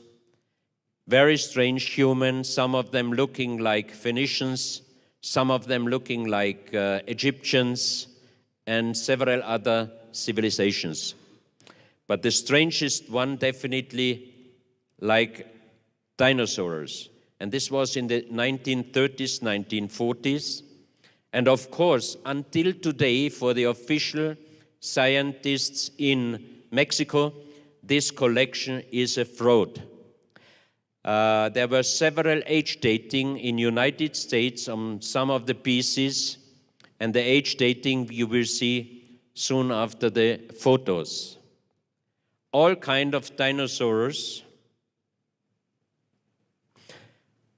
very strange humans, some of them looking like Phoenicians, some of them looking like Egyptians, and several other civilizations. But the strangest one definitely like dinosaurs. And this was in the 1930s, 1940s. And of course, until today, for the official scientists in Mexico, this collection is a fraud. There were several age dating in United States on some of the pieces, and the age dating you will see soon after the photos. All kind of dinosaurs.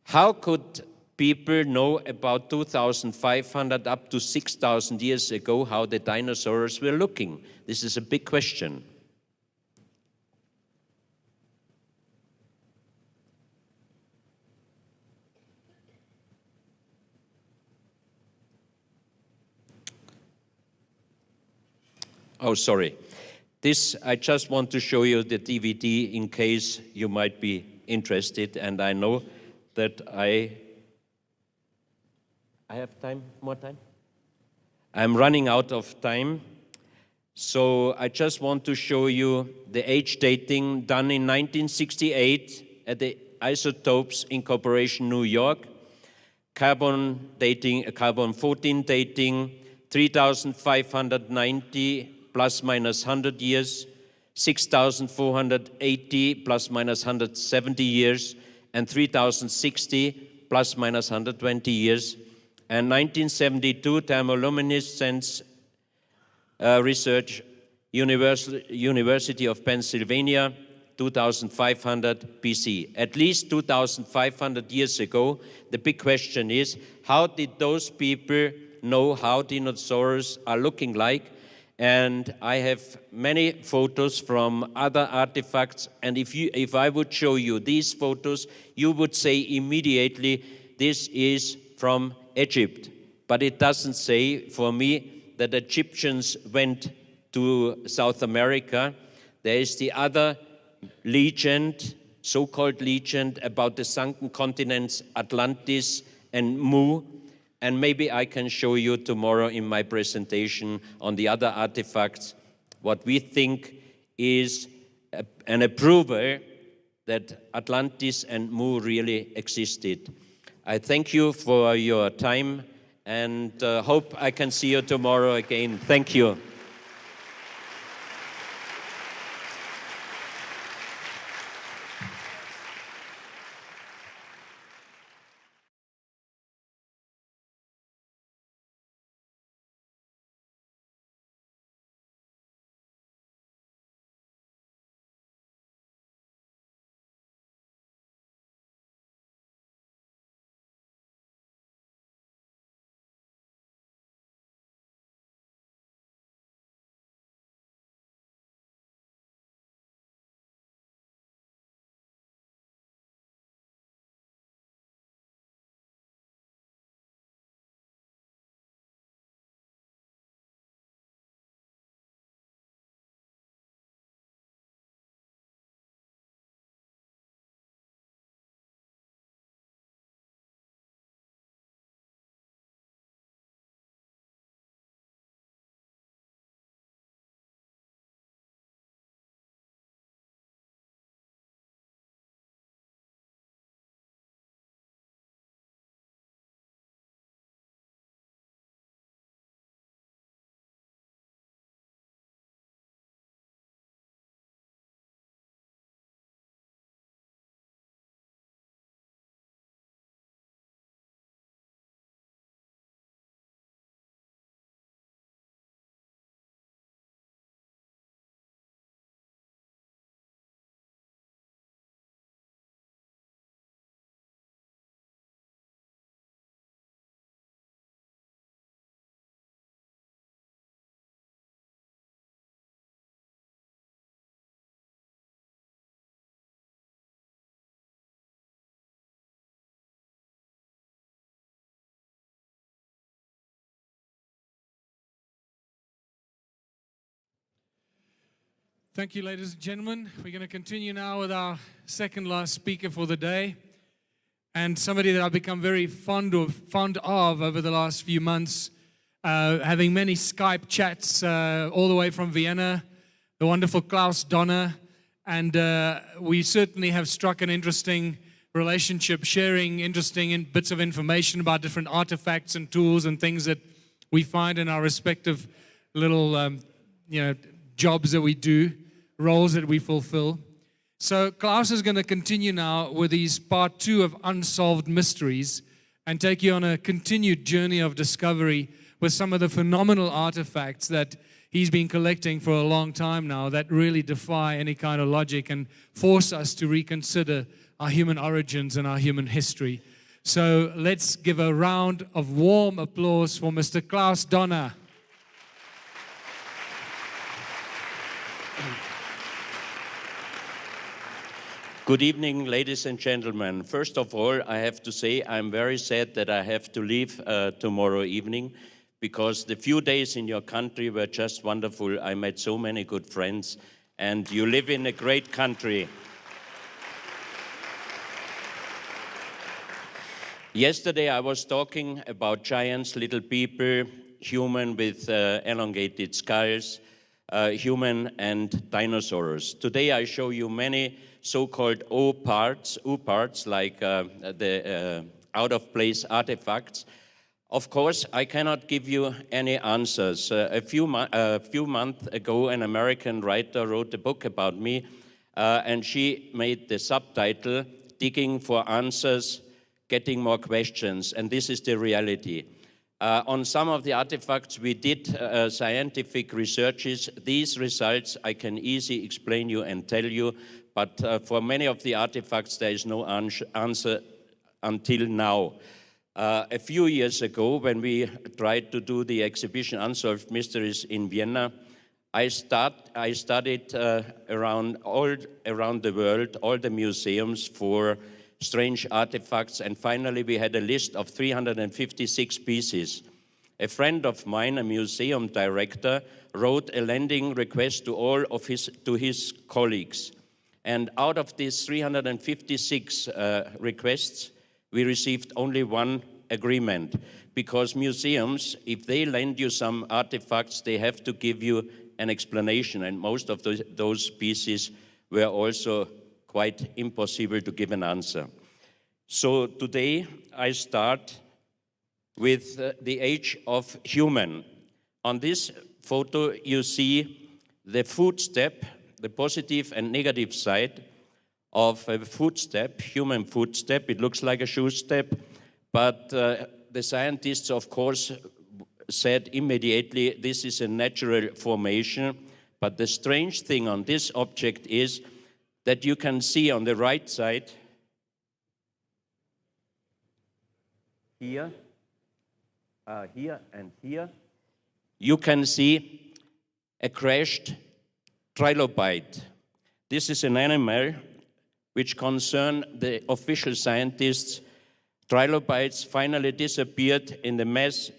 How could people know about 2,500 up to 6,000 years ago how the dinosaurs were looking? This is a big question. Oh, sorry. This, I just want to show you the DVD in case you might be interested, and I know that I have time, more time? I'm running out of time, so I just want to show you the age dating done in 1968 at the Isotopes Incorporation, New York. Carbon dating, carbon 14 dating, 3,590 plus minus 100 years, 6,480 plus minus 170 years, and 3,060 plus minus 120 years. And 1972 thermoluminescence research, University of Pennsylvania, 2,500 BC. At least 2,500 years ago, the big question is, how did those people know how dinosaurs are looking like? And I have many photos from other artifacts, and if I would show you these photos, you would say immediately, this is from Egypt. But it doesn't say for me that Egyptians went to South America. There is the other legend, so-called legend, about the sunken continents Atlantis and Mu. And maybe I can show you tomorrow in my presentation on the other artifacts what we think is an approval that Atlantis and Mu really existed. I thank you for your time and hope I can see you tomorrow again. Thank you. Thank you, ladies and gentlemen. We're going to continue now with our second last speaker for the day, and somebody that I've become very fond of over the last few months, having many Skype chats all the way from Vienna, the wonderful Klaus Dona, and we certainly have struck an interesting relationship, sharing interesting bits of information about different artifacts and tools and things that we find in our respective little, jobs that we do, roles that we fulfill. So Klaus is going to continue now with his part 2 of Unsolved Mysteries and take you on a continued journey of discovery with some of the phenomenal artifacts that he's been collecting for a long time now that really defy any kind of logic and force us to reconsider our human origins and our human history. So let's give a round of warm applause for Mr. Klaus Dona. Good evening, ladies and gentlemen. First of all, I have to say I'm very sad that I have to leave tomorrow evening, because the few days in your country were just wonderful. I met so many good friends, and you live in a great country. Yesterday I was talking about giants, little people, human with elongated skulls, human and dinosaurs. Today I show you many so-called U parts, like the out-of-place artifacts. Of course, I cannot give you any answers. A few months ago, an American writer wrote a book about me, and she made the subtitle, Digging for Answers, Getting More Questions, and this is the reality. On some of the artifacts, we did scientific researches. These results I can easily explain you and tell you, but for many of the artifacts, there is no answer until now. A few years ago, when we tried to do the exhibition Unsolved Mysteries in Vienna, I studied around the world, all the museums for strange artifacts, and finally we had a list of 356 pieces. A friend of mine, a museum director, wrote a lending request to his colleagues. And out of these 356 requests, we received only one agreement, because museums, if they lend you some artifacts, they have to give you an explanation, and most of those pieces were also quite impossible to give an answer. So today I start with the age of human. On this photo you see the footstep, the positive and negative side of a footstep, human footstep. It looks like a shoe step, but the scientists, of course, said immediately this is a natural formation. But the strange thing on this object is that you can see on the right side, here and here, you can see a crashed trilobite. This is an animal which concern the official scientists. Trilobites finally disappeared in the mass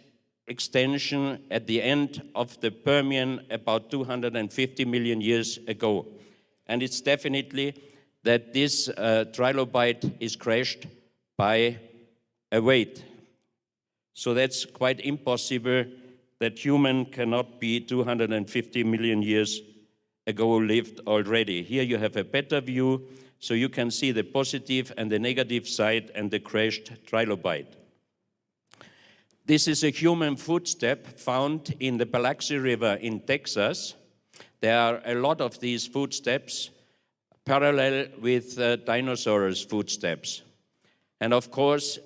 extinction at the end of the Permian about 250 million years ago. And it's definitely that this trilobite is crashed by a weight. So that's quite impossible that human cannot be 250 million years ago lived already. Here you have a better view, so you can see the positive and the negative side and the crashed trilobite. This is a human footstep found in the Biloxi River in Texas. There are a lot of these footsteps parallel with dinosaurs' footsteps. And of course,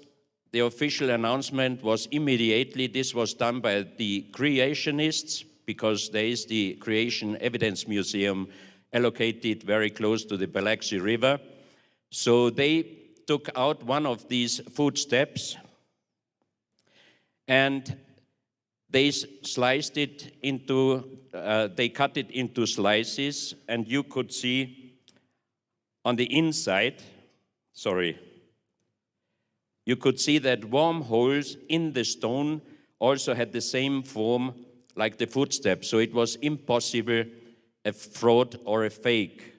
the official announcement was immediately, this was done by the creationists, because there is the Creation Evidence Museum allocated very close to the Biloxi River. So they took out one of these footsteps and they sliced it into, they cut it into slices, and you could see on the inside, you could see that wormholes in the stone also had the same form like the footsteps. So it was impossible a fraud or a fake.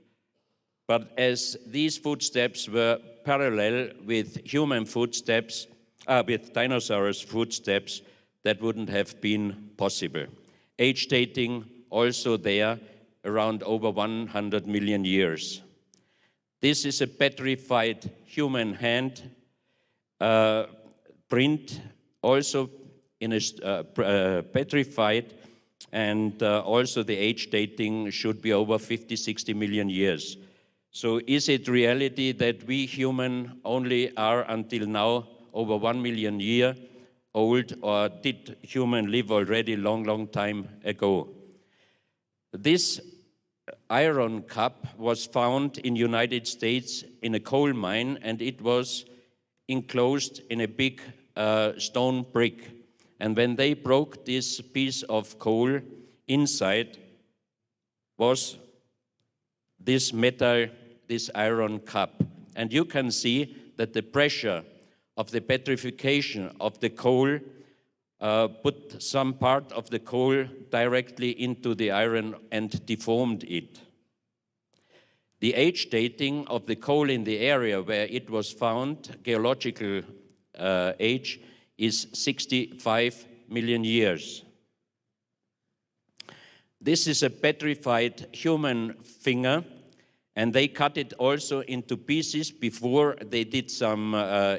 But as these footsteps were parallel with human footsteps, with dinosaurs' footsteps, that wouldn't have been possible. Age dating also there around over 100 million years. This is a petrified human hand print, also in a petrified, and also the age dating should be over 50, 60 million years. So is it reality that we human only are until now over 1 million year old, or did human live already long time ago? This iron cup was found in United States in a coal mine, and it was enclosed in a big stone brick. And when they broke this piece of coal, inside was this metal, this iron cup. And you can see that the pressure of the petrification of the coal put some part of the coal directly into the iron and deformed it. The age dating of the coal in the area where it was found, geological age, is 65 million years. This is a petrified human finger, and they cut it also into pieces before they did some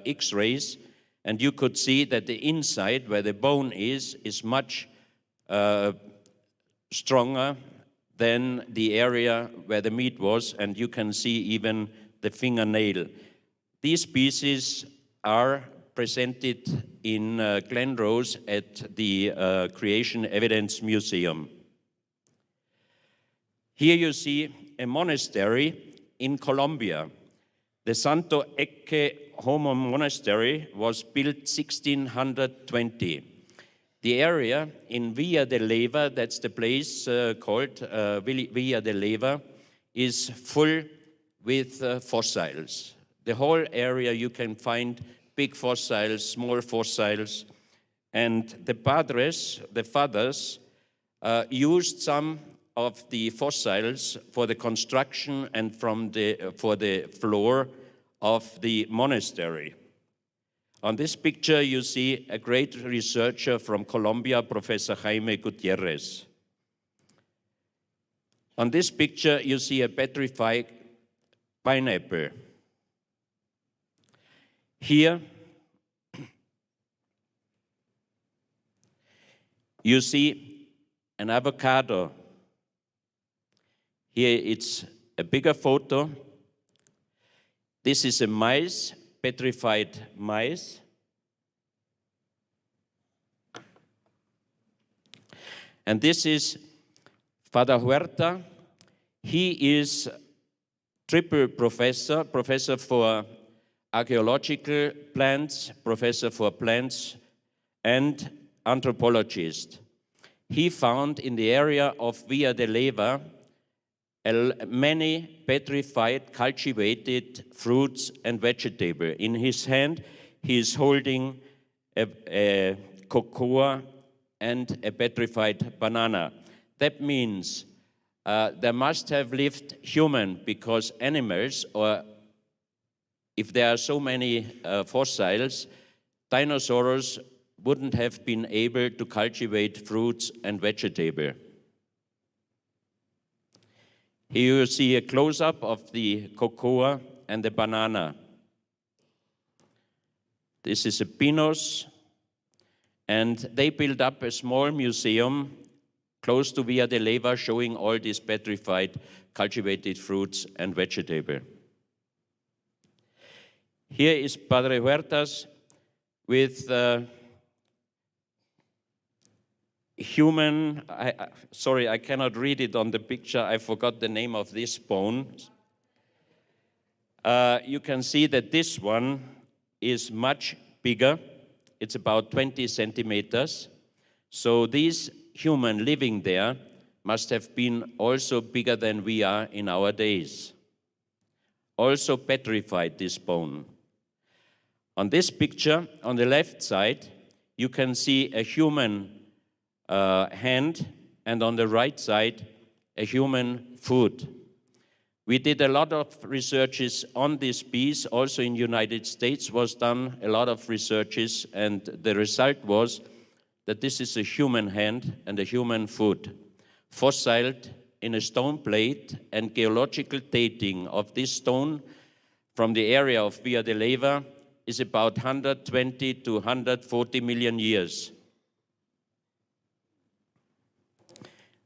X-rays, and you could see that the inside, where the bone is much stronger than the area where the meat was, and you can see even the fingernail. These pieces are presented in Glen Rose at the Creation Evidence Museum. Here you see a monastery in Colombia. The Santo Ecce Homo Monastery was built 1620. The area in Villa de Leyva, that's the place called Villa de Leyva, is full with fossils. The whole area you can find big fossils, small fossils, and the padres, the fathers, used some of the fossils for the construction and for the floor of the monastery. On this picture, you see a great researcher from Colombia, Professor Jaime Gutierrez. On this picture, you see a petrified pineapple. Here, you see an avocado. Here it's a bigger photo. This is a mice, petrified mice. And this is Father Huerta. He is triple professor for archaeological plants, professor for plants, and anthropologist. He found in the area of Villa de Leyva many petrified, cultivated fruits and vegetables. In his hand, he is holding a cocoa and a petrified banana. That means there must have lived human, because animals, or if there are so many fossils, dinosaurs wouldn't have been able to cultivate fruits and vegetables. Here you see a close-up of the cocoa and the banana. This is a Pinos, and they built up a small museum close to Villa de Leyva showing all these petrified cultivated fruits and vegetables. Here is Padre Huertas with human, sorry, I cannot read it on the picture. I forgot the name of this bone. You can see that this one is much bigger. It's about 20 centimeters. So these human living there must have been also bigger than we are in our days. Also petrified, this bone. On this picture, on the left side, you can see a human hand, and on the right side, a human food. We did a lot of researches on this piece. Also in the United States was done a lot of researches, and the result was that this is a human hand and a human foot, fossilized in a stone plate, and geological dating of this stone from the area of Via de Leyva is about 120 to 140 million years.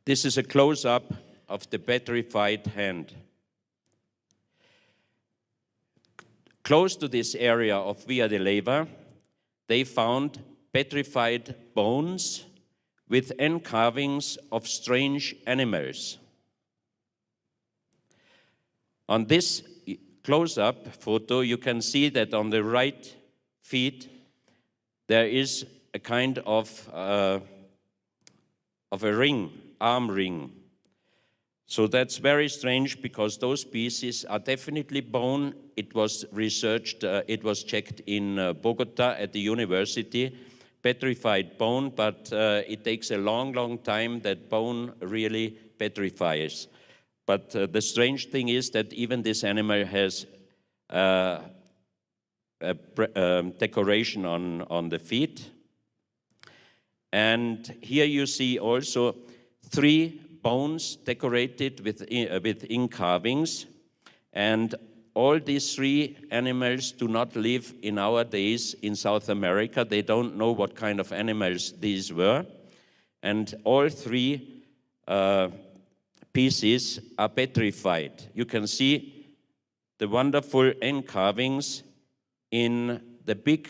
This is a close-up of the petrified hand. Close to this area of Via de Leyva, they found petrified bones with carvings of strange animals. On this close-up photo, you can see that on the right feet, there is a kind of a ring, arm ring. So that's very strange because those pieces are definitely bone. It was researched, it was checked in Bogota at the university, petrified bone, but it takes a long, long time that bone really petrifies. But the strange thing is that even this animal has a decoration on the feet. And here you see also 3 bones decorated with ink carvings. And all these 3 animals do not live in our days in South America. They don't know what kind of animals these were. And all 3 pieces are petrified. You can see the wonderful end carvings in the big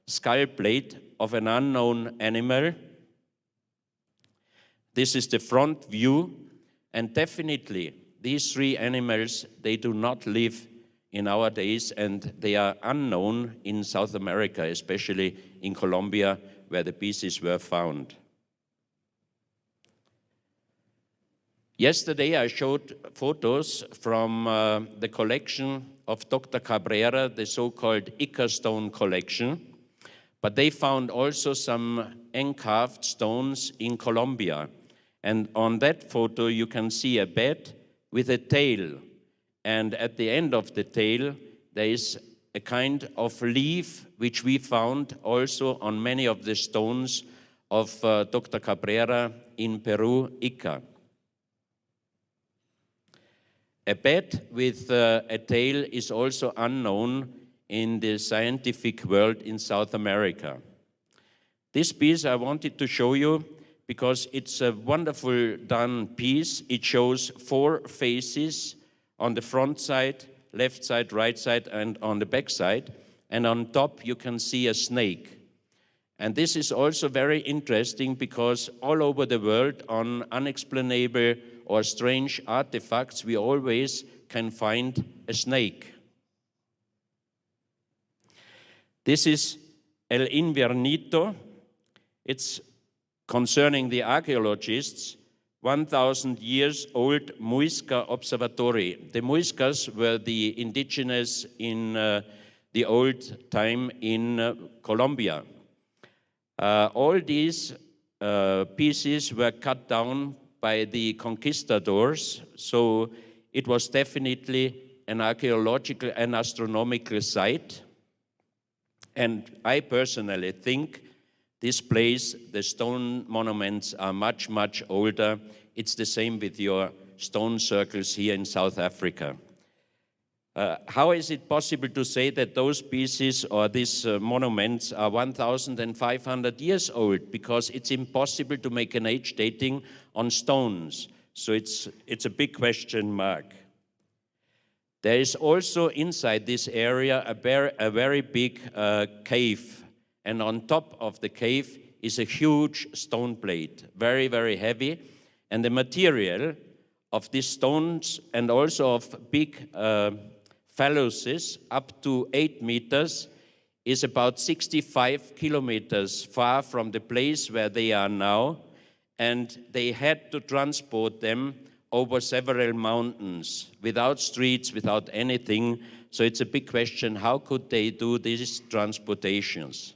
skull plate of an unknown animal. This is the front view, and definitely these 3 animals, they do not live in our days, and they are unknown in South America, especially in Colombia, where the pieces were found. Yesterday, I showed photos from the collection of Dr. Cabrera, the so-called Ica stone collection, but they found also some encarved stones in Colombia. And on that photo, you can see a bat with a tail. And at the end of the tail, there is a kind of leaf, which we found also on many of the stones of Dr. Cabrera in Peru, Ica. A bat with a tail is also unknown in the scientific world in South America. This piece I wanted to show you because it's a wonderful done piece. It shows 4 faces on the front side, left side, right side, and on the back side. And on top you can see a snake. And this is also very interesting because all over the world on unexplainable or strange artifacts, we always can find a snake. This is El Invernito. It's concerning the archaeologists, 1,000 years old Muisca observatory. The Muiscas were the indigenous in the old time in Colombia. All these pieces were cut down by the conquistadors, so it was definitely an archaeological and astronomical site. And I personally think this place, the stone monuments are much, much older. It's the same with your stone circles here in South Africa. How is it possible to say that those pieces or these monuments are 1,500 years old? Because it's impossible to make an age dating on stones. So it's a big question mark. There is also inside this area a very big cave. And on top of the cave is a huge stone plate, very, very heavy. And the material of these stones and also of big phalluses up to 8 meters is about 65 kilometers far from the place where they are now, and they had to transport them over several mountains without streets, without anything. So it's a big question, how could they do these transportations?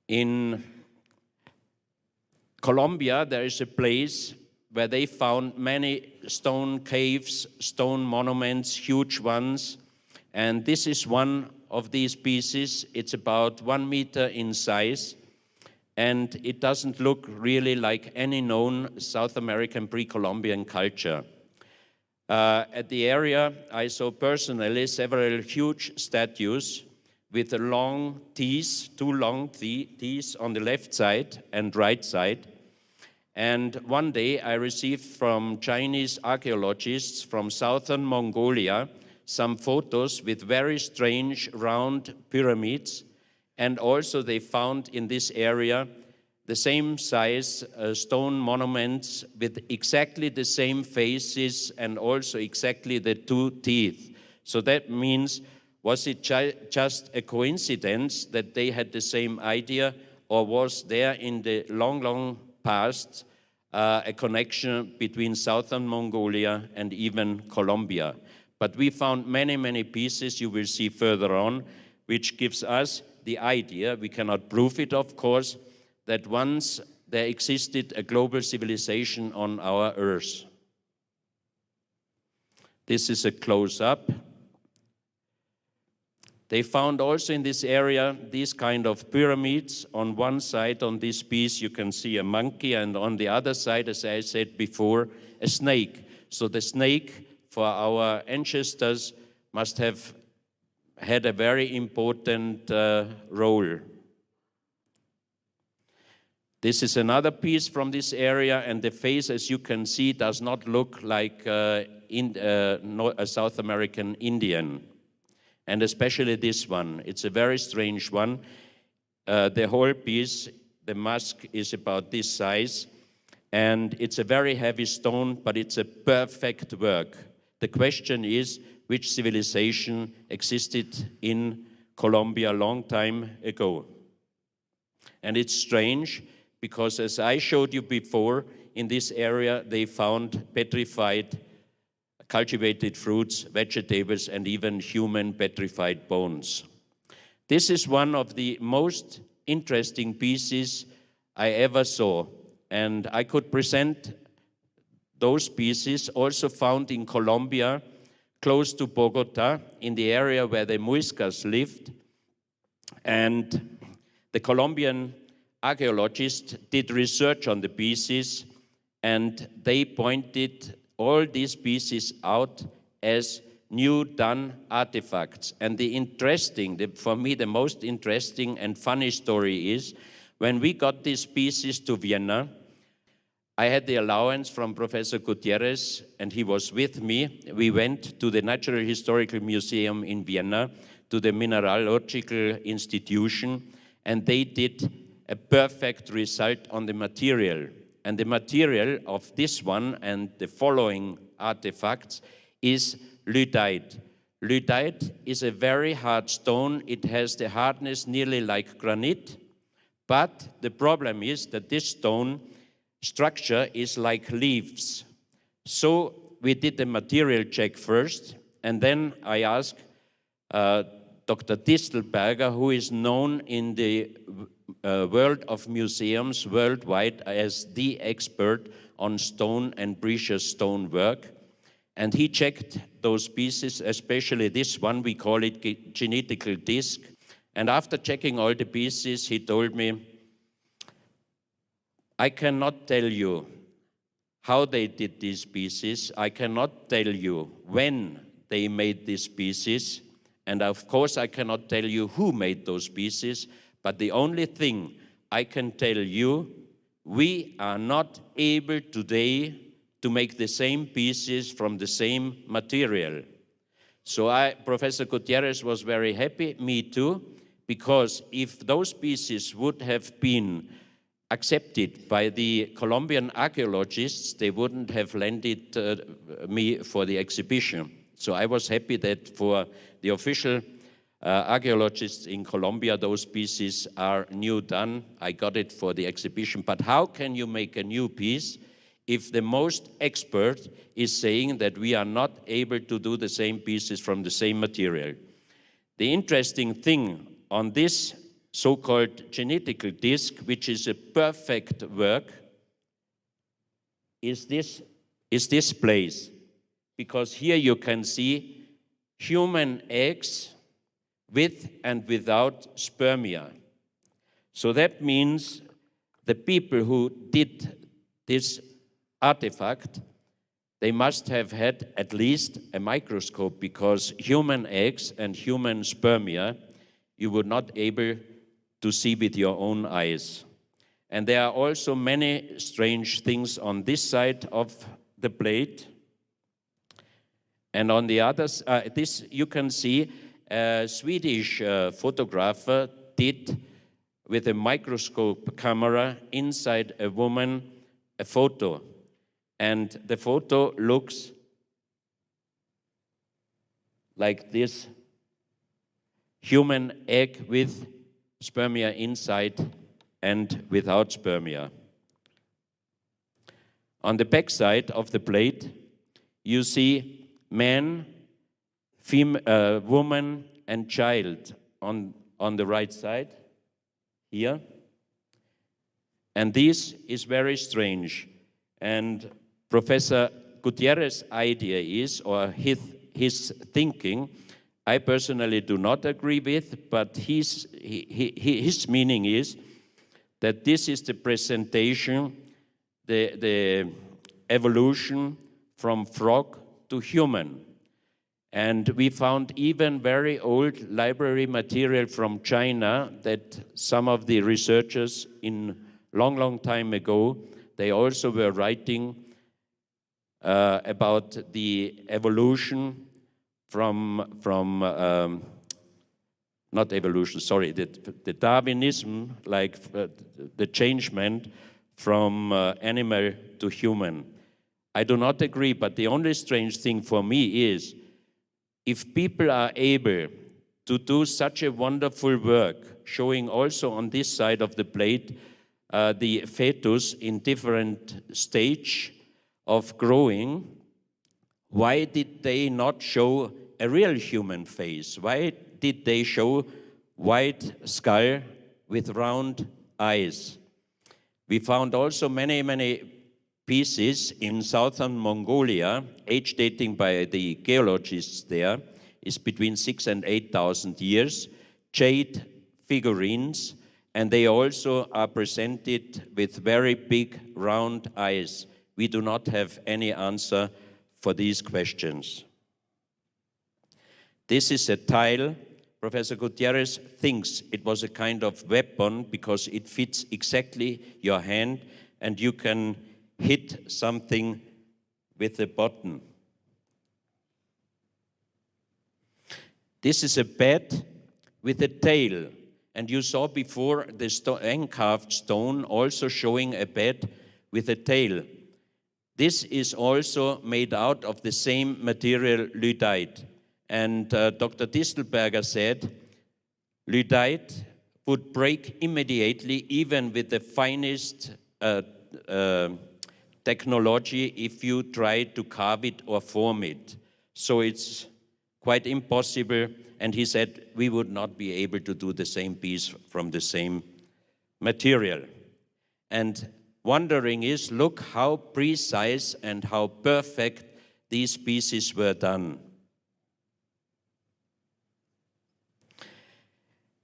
In Colombia, there is a place where they found many stone caves, stone monuments, huge ones. And this is one of these pieces. It's about 1 meter in size. And it doesn't look really like any known South American pre-Columbian culture. At the area, I saw personally several huge statues with long teeth, two long teeth on the left side and right side. And one day I received from Chinese archaeologists from southern Mongolia some photos with very strange round pyramids. And also they found in this area the same size stone monuments with exactly the same faces and also exactly the two teeth. So that means, was it just a coincidence that they had the same idea, or was there in the long, long past a connection between southern Mongolia and even Colombia? But we found many, many pieces you will see further on, which gives us the idea, we cannot prove it of course, that once there existed a global civilization on our Earth. This is a close-up. They found also in this area these kind of pyramids. On one side, on this piece, you can see a monkey, and on the other side, as I said before, a snake. So the snake, for our ancestors, must have had a very important role. This is another piece from this area, and the face, as you can see, does not look like a South American Indian. And especially this one. It's a very strange one. The whole piece, the mask is about this size, and it's a very heavy stone, but it's a perfect work. The question is, which civilization existed in Colombia a long time ago? And it's strange, because as I showed you before, in this area they found petrified, cultivated fruits, vegetables, and even human petrified bones. This is one of the most interesting pieces I ever saw, and I could present those pieces also found in Colombia, close to Bogota, in the area where the Muiscas lived. And the Colombian archaeologists did research on the pieces, and they pointed all these pieces out as new done artifacts. And for me, the most interesting and funny story is, when we got these pieces to Vienna, I had the allowance from Professor Gutierrez, and he was with me. We went to the Natural Historical Museum in Vienna, to the Mineralogical Institution, and they did a perfect result on the material. And the material of this one and the following artifacts is lyddite. Lyddite is a very hard stone. It has the hardness nearly like granite, but the problem is that this stone structure is like leaves. So we did the material check first, and then I asked Dr. Distelberger, who is known in the world of museums worldwide as the expert on stone and precious stone work. And he checked those pieces, especially this one, we call it genetical disc. And after checking all the pieces, he told me, I cannot tell you how they did these pieces. I cannot tell you when they made these pieces. And of course, I cannot tell you who made those pieces. But the only thing I can tell you, we are not able today to make the same pieces from the same material. So Professor Gutierrez was very happy, me too, because if those pieces would have been accepted by the Colombian archaeologists, they wouldn't have lended me for the exhibition. So I was happy that for the official archaeologists in Colombia, those pieces are new done. I got it for the exhibition. But how can you make a new piece if the most expert is saying that we are not able to do the same pieces from the same material? The interesting thing on this so-called genetical disc, which is a perfect work, is this place, because here you can see human eggs with and without spermia. So that means the people who did this artifact, they must have had at least a microscope, because human eggs and human spermia you would not able to see with your own eyes. And there are also many strange things on this side of the plate. And on the other side, this you can see a Swedish photographer did with a microscope camera inside a woman a photo. And the photo looks like this human egg with spermia inside and without spermia. On the back side of the plate, you see man, woman, and child on the right side here. And this is very strange. And Professor Gutierrez's idea is, or his thinking, I personally do not agree with, but his meaning is that this is the presentation, the evolution from frog to human. And we found even very old library material from China that some of the researchers in long time ago, they also were writing about the evolution not evolution, sorry, the Darwinism, like the changement from animal to human. I do not agree, but the only strange thing for me is if people are able to do such a wonderful work, showing also on this side of the plate the fetus in different stage of growing, why did they not show a real human face? Why did they show white skull with round eyes? We found also many pieces in southern Mongolia, age dating by the geologists there, is between 6,000 and 8,000 years, jade figurines, and they also are presented with very big round eyes. We do not have any answer for these questions. This is a tile. Professor Gutierrez thinks it was a kind of weapon because it fits exactly your hand and you can hit something with the button. This is a bat with a tail, and you saw before the hand-carved stone also showing a bat with a tail. This is also made out of the same material, lyddite. And Dr. Distelberger said, lyddite would break immediately even with the finest technology if you try to carve it or form it. So it's quite impossible, and he said we would not be able to do the same piece from the same material. And wondering is, look how precise and how perfect these pieces were done.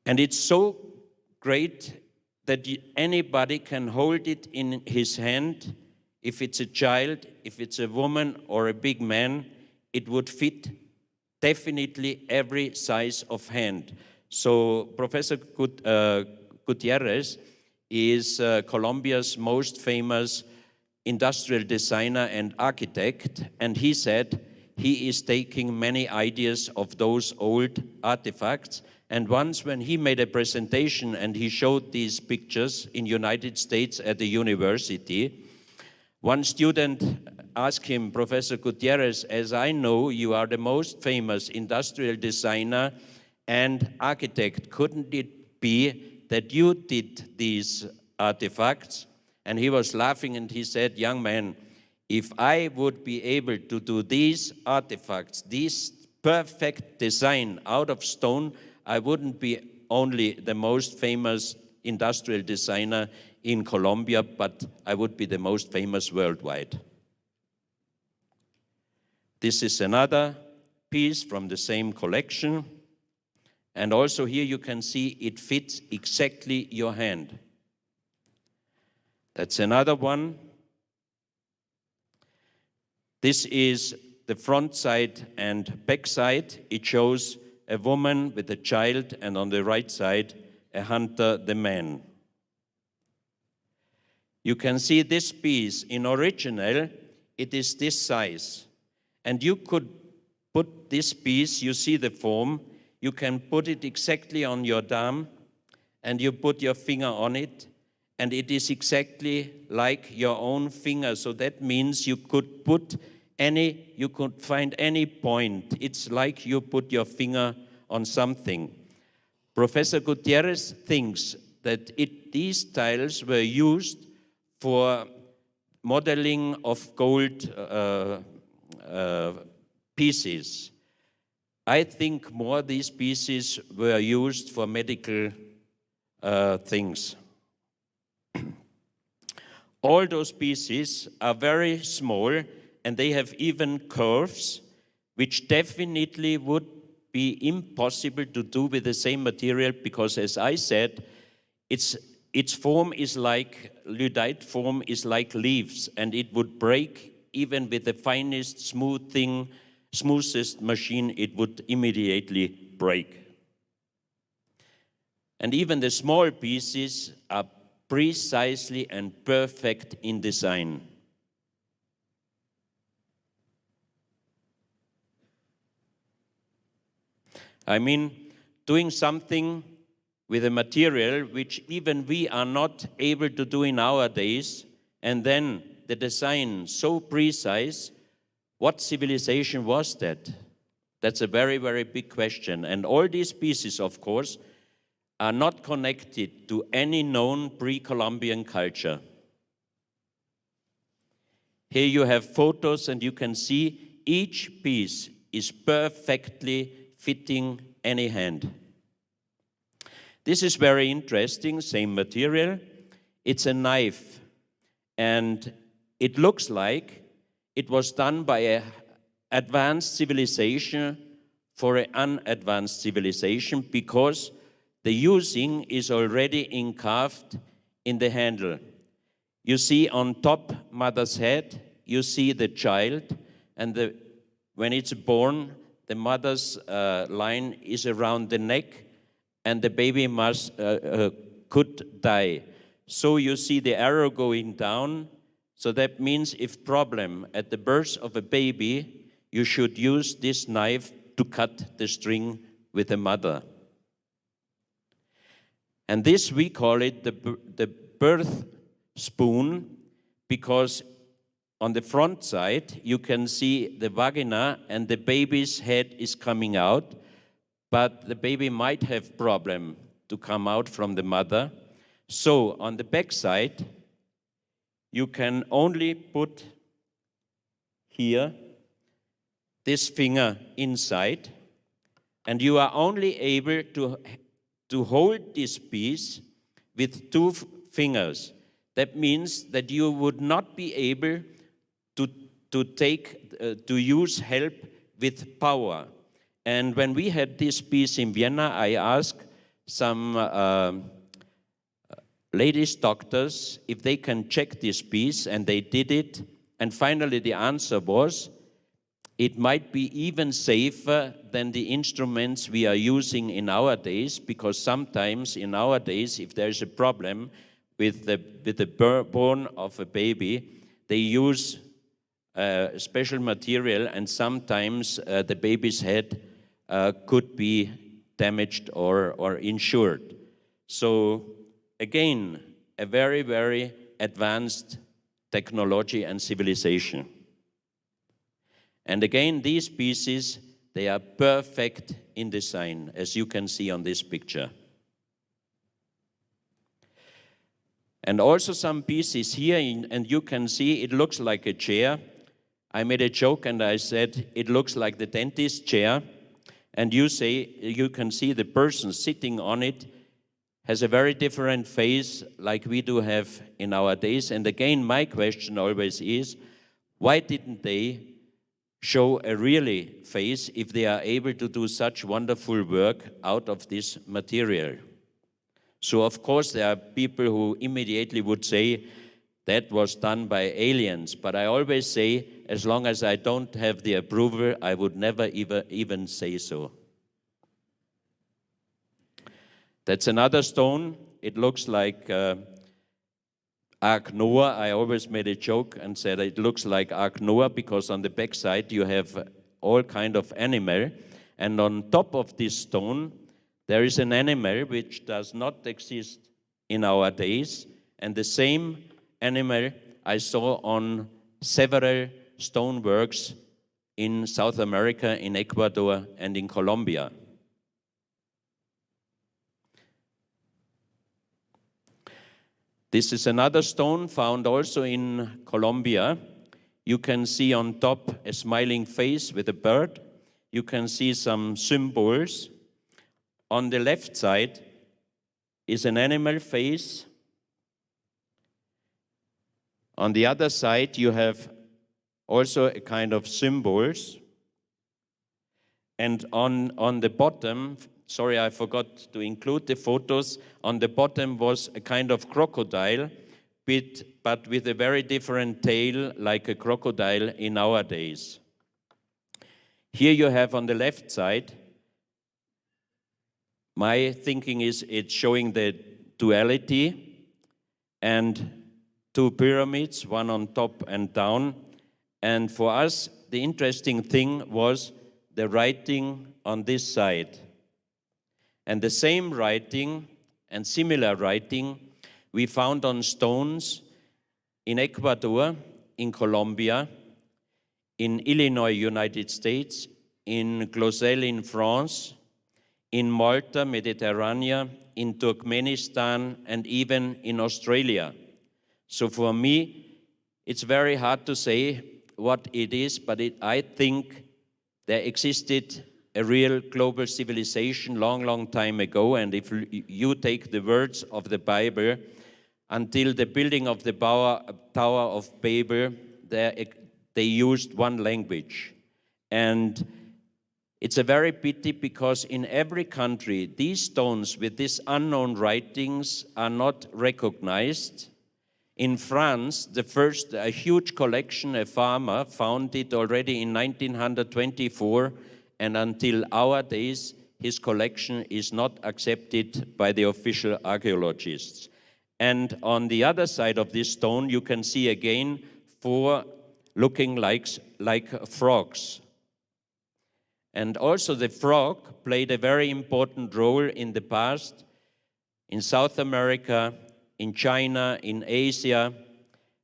And it's so great that anybody can hold it in his hand. If it's a child, if it's a woman or a big man, it would fit definitely every size of hand. So Professor Gutierrez is Colombia's most famous industrial designer and architect, and he said he is taking many ideas of those old artifacts. And once when he made a presentation and he showed these pictures in United States at the university, one student asked him, Professor Gutierrez, as I know you are the most famous industrial designer and architect, couldn't it be that you did these artifacts? And he was laughing and he said, young man, if I would be able to do these artifacts, this perfect design out of stone, I wouldn't be only the most famous industrial designer in Colombia, but I would be the most famous worldwide. This is another piece from the same collection. And also here you can see it fits exactly your hand. That's another one. This is the front side and back side. It shows a woman with a child, and on the right side, a hunter, the man. You can see this piece in original, it is this size. And you could put this piece, you see the form, you can put it exactly on your thumb, and you put your finger on it, and it is exactly like your own finger. So that means you could find any point. It's like you put your finger on something. Professor Gutierrez thinks that these tiles were used for modeling of gold pieces. I think more these pieces were used for medical things. All those pieces are very small, and they have even curves, which definitely would be impossible to do with the same material, because, as I said, its form is like, Lyddite form is like leaves, and it would break even with the finest smoothest machine, it would immediately break. And even the small pieces are precisely and perfect in design. I mean, doing something with a material which even we are not able to do in our days, and then the design so precise, what civilization was that? That's a very, very big question. And all these pieces, of course, are not connected to any known pre-Columbian culture. Here you have photos, and you can see each piece is perfectly fitting any hand. This is very interesting, same material. It's a knife, and it looks like it was done by an advanced civilization for an unadvanced civilization, because the using is already carved in the handle. You see on top mother's head, you see the child, and when it's born, the mother's line is around the neck, and the baby could die. So you see the arrow going down. So that means if problem at the birth of a baby, you should use this knife to cut the string with the mother. And this, we call it the birth spoon, because on the front side, you can see the vagina and the baby's head is coming out, but the baby might have problem to come out from the mother. So on the back side, you can only put here this finger inside, and you are only able to hold this piece with two fingers. That means that you would not be able to use help with power. And when we had this piece in Vienna, I asked some ladies doctors if they can check this piece, and they did it. And finally the answer was, it might be even safer than the instruments we are using in our days, because sometimes in our days, if there's a problem with the bone of a baby, they use special material, and sometimes the baby's head could be damaged or injured. So again, a very, very advanced technology and civilization. And again, these pieces, they are perfect in design, as you can see on this picture. And also some pieces here, and you can see it looks like a chair. I made a joke and I said, it looks like the dentist chair. And you can see the person sitting on it has a very different face like we do have in our days. And again, my question always is, why didn't they show a really face if they are able to do such wonderful work out of this material. So of course there are people who immediately would say that was done by aliens, but I always say, as long as I don't have the approval, I would never even say so. That's another stone. It looks like Ark Noah. I always made a joke and said it looks like Ark Noah because on the back side you have all kind of animal, and on top of this stone there is an animal which does not exist in our days, and the same animal I saw on several stoneworks in South America, in Ecuador, and in Colombia. This is another stone found also in Colombia. You can see on top a smiling face with a bird. You can see some symbols. On the left side is an animal face. On the other side, you have also a kind of symbols. And on the bottom, sorry, I forgot to include the photos. On the bottom was a kind of crocodile, but with a very different tail, like a crocodile in our days. Here you have on the left side, my thinking is it's showing the duality and two pyramids, one on top and down. And for us, the interesting thing was the writing on this side. And the same writing and similar writing we found on stones in Ecuador, in Colombia, in Illinois, United States, in Clausel in France, in Malta, Mediterranean, in Turkmenistan, and even in Australia. So for me, it's very hard to say what it is, but I think there existed a real global civilization long time ago, and if you take the words of the Bible, until the building of the Tower of Babel, they used one language. And it's a very pity because in every country, these stones with these unknown writings are not recognized. In France, a huge collection, a farmer found it already in 1924, and until our days, his collection is not accepted by the official archaeologists. And on the other side of this stone, you can see again 4 looking like frogs. And also the frog played a very important role in the past, in South America, in China, in Asia.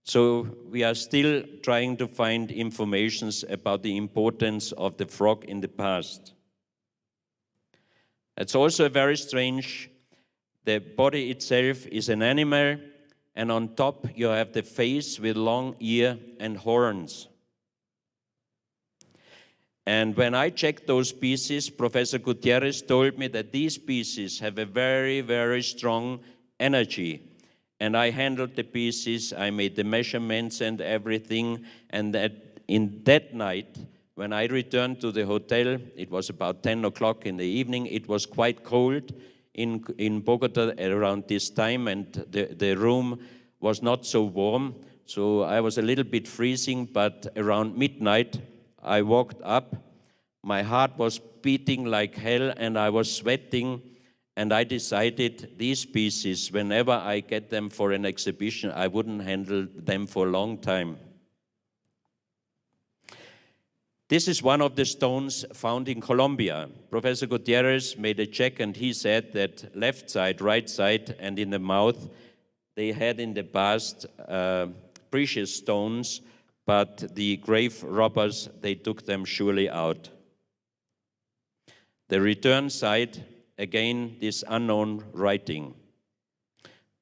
So we are still trying to find information about the importance of the frog in the past. It's also very strange. The body itself is an animal, and on top you have the face with long ear and horns. And when I checked those pieces, Professor Gutierrez told me that these pieces have a very strong energy. And I handled the pieces, I made the measurements and everything, and in that night, when I returned to the hotel, it was about 10 o'clock in the evening, it was quite cold in Bogota around this time, and the room was not so warm, so I was a little bit freezing, but around midnight, I walked up, my heart was beating like hell, and I was sweating, and I decided these pieces, whenever I get them for an exhibition, I wouldn't handle them for a long time. This is one of the stones found in Colombia. Professor Gutierrez made a check, and he said that left side, right side, and in the mouth, they had in the past precious stones, but the grave robbers, they took them surely out. The return side, again, this unknown writing.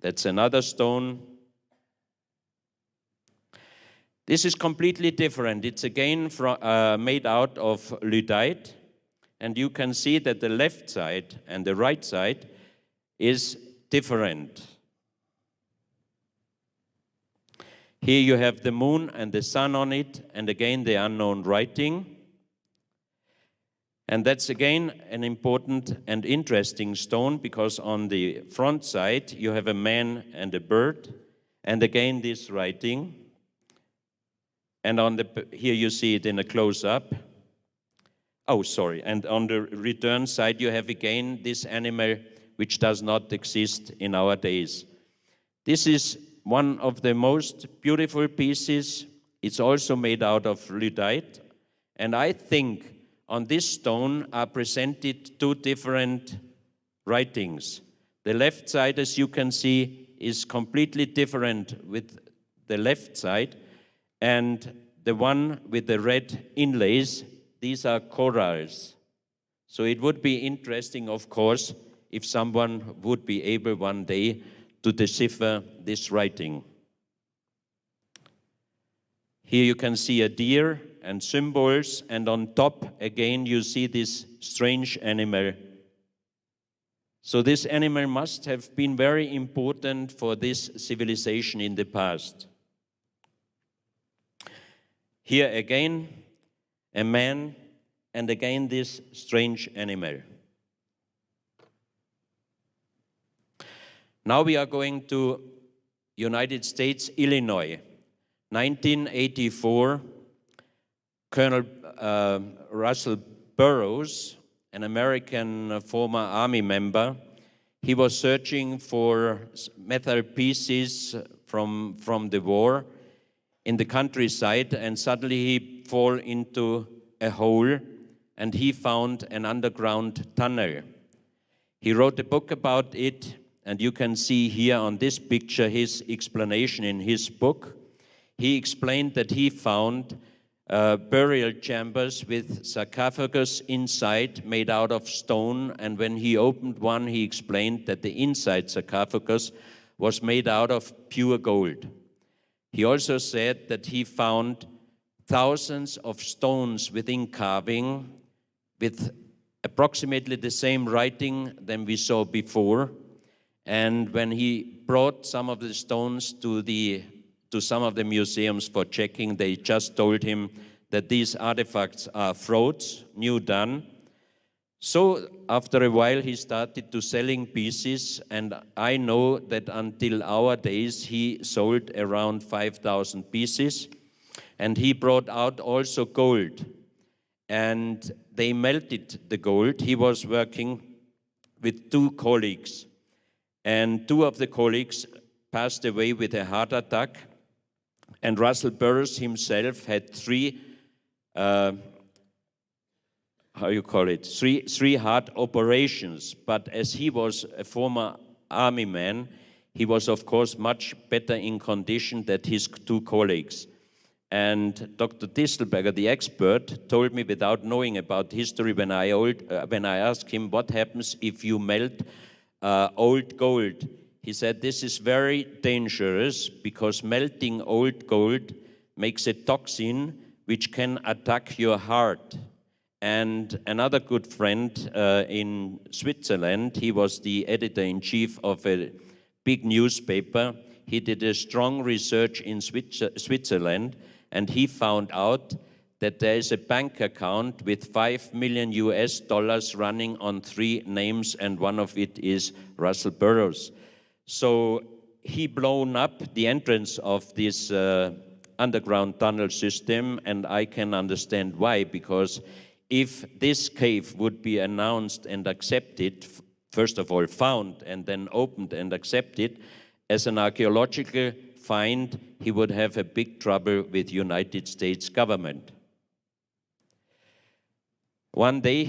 That's another stone. This is completely different. It's again made out of lyddite, and you can see that the left side and the right side is different. Here you have the moon and the sun on it, and again the unknown writing. And that's again an important and interesting stone, because on the front side you have a man and a bird, and again this writing. And here you see it in a close-up. Oh, sorry. And on the return side you have again this animal which does not exist in our days. This is one of the most beautiful pieces. It's also made out of lyddite, and I think on this stone are presented two different writings. The left side, as you can see, is completely different with the left side, and the one with the red inlays, these are corals. So it would be interesting, of course, if someone would be able one day to decipher this writing. Here you can see a deer and symbols, and on top again you see this strange animal. So this animal must have been very important for this civilization in the past. Here again a man, and again this strange animal. Now we are going to United States, Illinois. 1984, Colonel Russell Burrows, an American former army member, he was searching for metal pieces from the war in the countryside, and suddenly he fell into a hole, and he found an underground tunnel. He wrote a book about it, and you can see here on this picture his explanation in his book. He explained that he found burial chambers with sarcophagus inside made out of stone, and when he opened one, he explained that the inside sarcophagus was made out of pure gold. He also said that he found thousands of stones within carving with approximately the same writing than we saw before, and when he brought some of the stones to some of the museums for checking, they just told him that these artifacts are frauds, new done. So after a while he started to selling pieces, and I know that until our days he sold around 5,000 pieces, and he brought out also gold, and they melted the gold. He was working with two colleagues, and two of the colleagues passed away with a heart attack. And Russell Burrows himself had three heart operations. But as he was a former army man, he was, of course, much better in condition than his two colleagues. And Dr. Distelberger, the expert, told me, without knowing about history, when I asked him what happens if you melt old gold, he said, this is very dangerous because melting old gold makes a toxin which can attack your heart. And another good friend in Switzerland, he was the editor-in-chief of a big newspaper. He did a strong research in Switzerland, and he found out that there is a bank account with $5 million running on three names, and one of it is Russell Burrows. So he blown up the entrance of this underground tunnel system, and I can understand why, because if this cave would be announced and accepted, first of all found and then opened and accepted as an archaeological find, he would have a big trouble with United States government. One day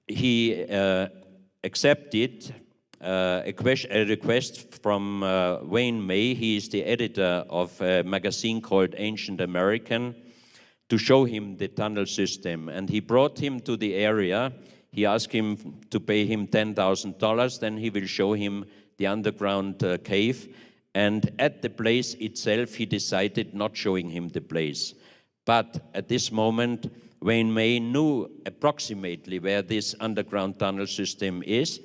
he accepted a request from Wayne May. He is the editor of a magazine called Ancient American, to show him the tunnel system. And he brought him to the area. He asked him to pay him $10,000, then he will show him the underground cave. And at the place itself, he decided not showing him the place. But at this moment, Wayne May knew approximately where this underground tunnel system is.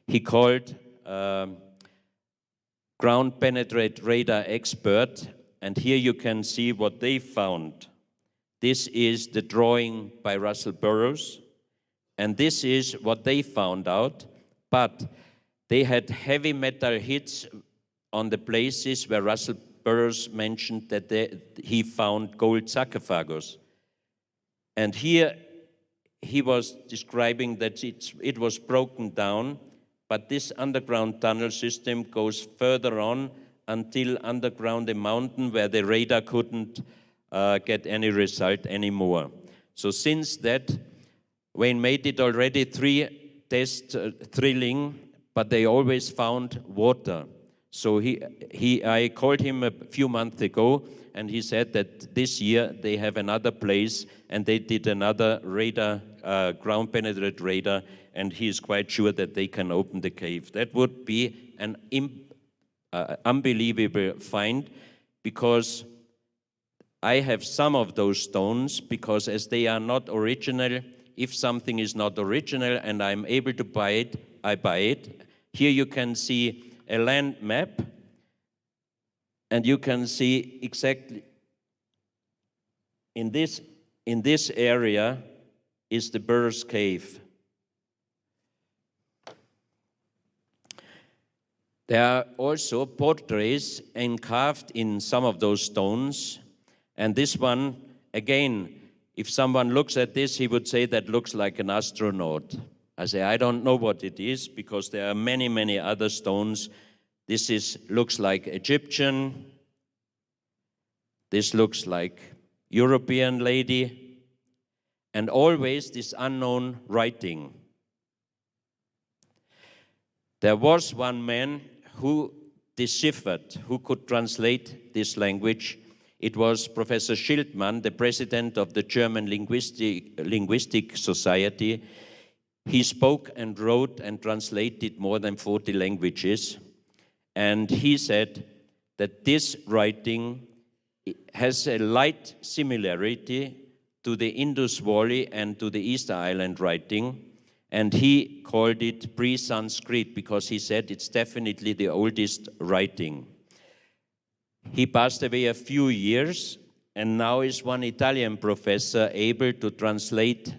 He called ground penetrate radar expert And here you can see what they found. This is the drawing by Russell Burrows, and this is what they found out, but they had heavy metal hits on the places where Russell Burrows mentioned that he found gold sarcophagus. And here he was describing that it was broken down, but this underground tunnel system goes further on until underground a mountain where the radar couldn't get any result anymore. So since that, Wayne made it already 3 tests drilling, but they always found water. So I called him a few months ago, and he said that this year they have another place, and they did another radar, ground-penetrated radar, and he is quite sure that they can open the cave. That would be an unbelievable find, because I have some of those stones, because as they are not original, if something is not original and I'm able to buy it, I buy it. Here you can see a land map, and you can see exactly in this area is the Burrows Cave. There are also portraits carved in some of those stones, and this one, again, if someone looks at this, he would say that looks like an astronaut. I say, I don't know what it is, because there are many, many other stones. This looks like Egyptian. This looks like European lady. And always this unknown writing. There was one man who deciphered, who could translate this language. It was Professor Schildmann, the president of the German Linguistic Society. He spoke and wrote and translated more than 40 languages. And he said that this writing has a light similarity to the Indus Valley and to the Easter Island writing. And he called it pre-Sanskrit, because he said it's definitely the oldest writing. He passed away a few years, and now is one Italian professor able to translate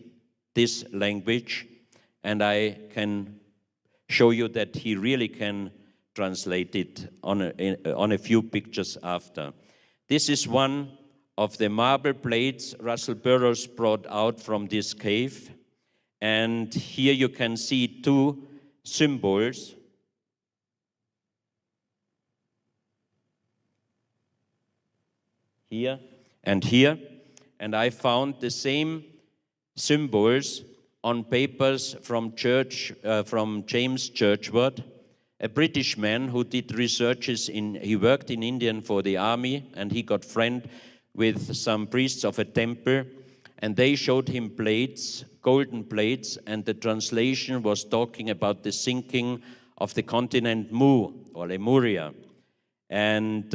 this language, and I can show you that he really can translate it on a few pictures after. This is one of the marble plates Russell Burrows brought out from this cave, and here you can see 2 symbols. Here and here, and I found the same symbols on papers from James Churchward, a British man who did researches he worked in India for the army, and he got friend with some priests of a temple, and they showed him plates, golden plates, and the translation was talking about the sinking of the continent Mu, or Lemuria. And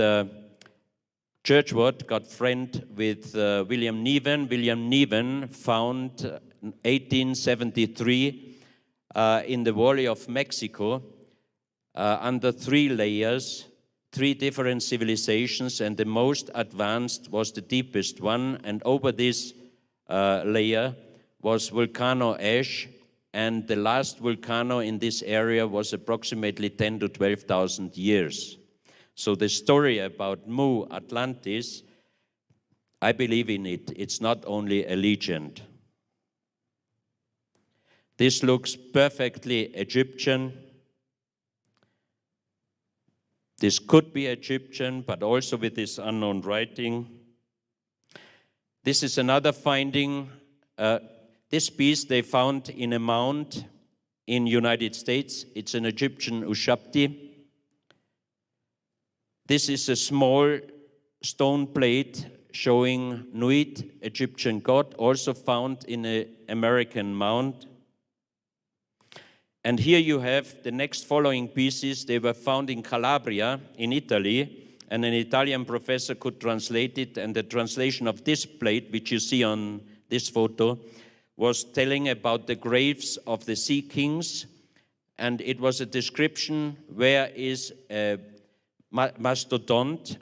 Churchward got friend with William Niven. William Niven found 1873 in the Valley of Mexico under 3 layers, 3 different civilizations, and the most advanced was the deepest one, and over this layer was volcano ash, and the last volcano in this area was approximately 10 to 12,000 years. So the story about Mu, Atlantis, I believe in it. It's not only a legend. This looks perfectly Egyptian. This could be Egyptian, but also with this unknown writing. This is another finding. This piece they found in a mound in United States. It's an Egyptian Ushabti. This is a small stone plate showing Nuit, Egyptian god, also found in an American mound. And here you have the next following pieces. They were found in Calabria, in Italy, and an Italian professor could translate it, and the translation of this plate, which you see on this photo, was telling about the graves of the sea kings, and it was a description where is a mastodont,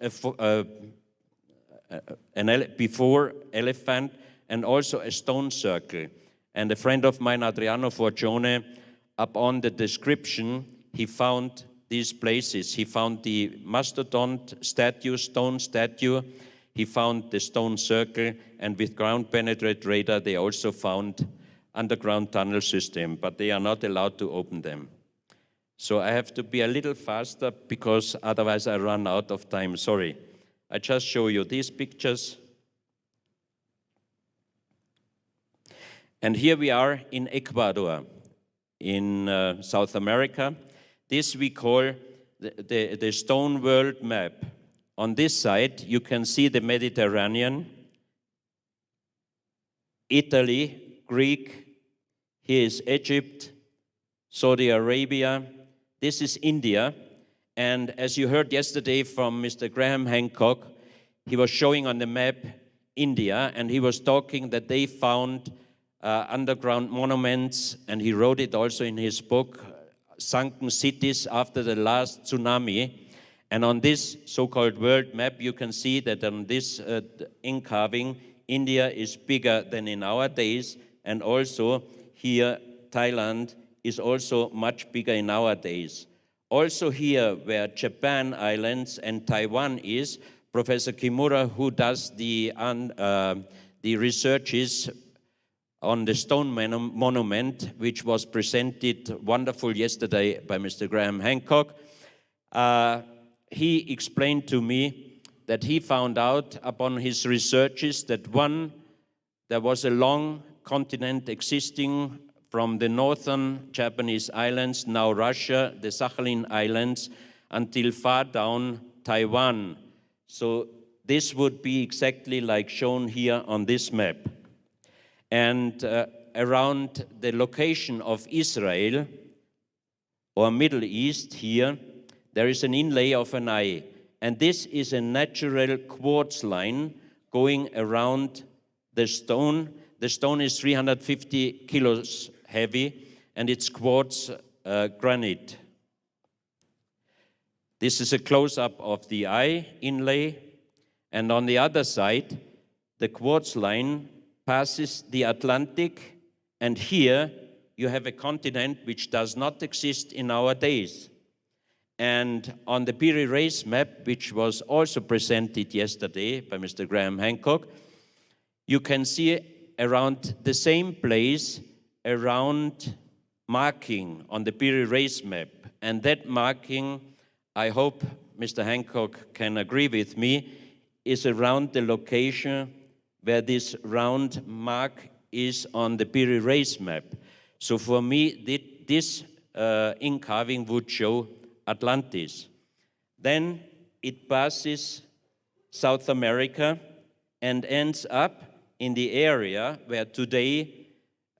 before elephant, and also a stone circle. And a friend of mine, Adriano Forgione, upon the description, he found these places. He found the mastodon statue, stone statue. He found the stone circle, and with ground penetrate radar, they also found underground tunnel system, but they are not allowed to open them. So I have to be a little faster because otherwise I run out of time. Sorry. I just show you these pictures. And here we are in Ecuador, in South America. This we call the stone world map. On this side, you can see the Mediterranean, Italy, Greek, here is Egypt, Saudi Arabia, this is India, and as you heard yesterday from Mr. Graham Hancock, he was showing on the map India, and he was talking that they found underground monuments, and he wrote it also in his book, Sunken Cities After the Last Tsunami. And on this so-called world map, you can see that on this incarving, India is bigger than in our days, and also here, Thailand is also much bigger in our days. Also here, where Japan Islands and Taiwan is, Professor Kimura, who does the researches on the stone monument, which was presented wonderful yesterday by Mr. Graham Hancock, he explained to me that he found out upon his researches that there was a long continent existing from the northern Japanese islands, now Russia, the Sakhalin Islands, until far down Taiwan. So this would be exactly like shown here on this map. And around the location of Israel, or Middle East here, there is an inlay of an eye. And this is a natural quartz line going around the stone. The stone is 350 kilos heavy, and it's quartz granite. This is a close-up of the eye inlay, and on the other side, the quartz line passes the Atlantic, and here you have a continent which does not exist in our days. And on the Piri Reis map, which was also presented yesterday by Mr. Graham Hancock, you can see around the same place, around marking on the Piri Reis map. And that marking, I hope Mr. Hancock can agree with me, is around the location where this round mark is on the Piri Reis map. So for me, this incarving would show Atlantis. Then it passes South America and ends up in the area where today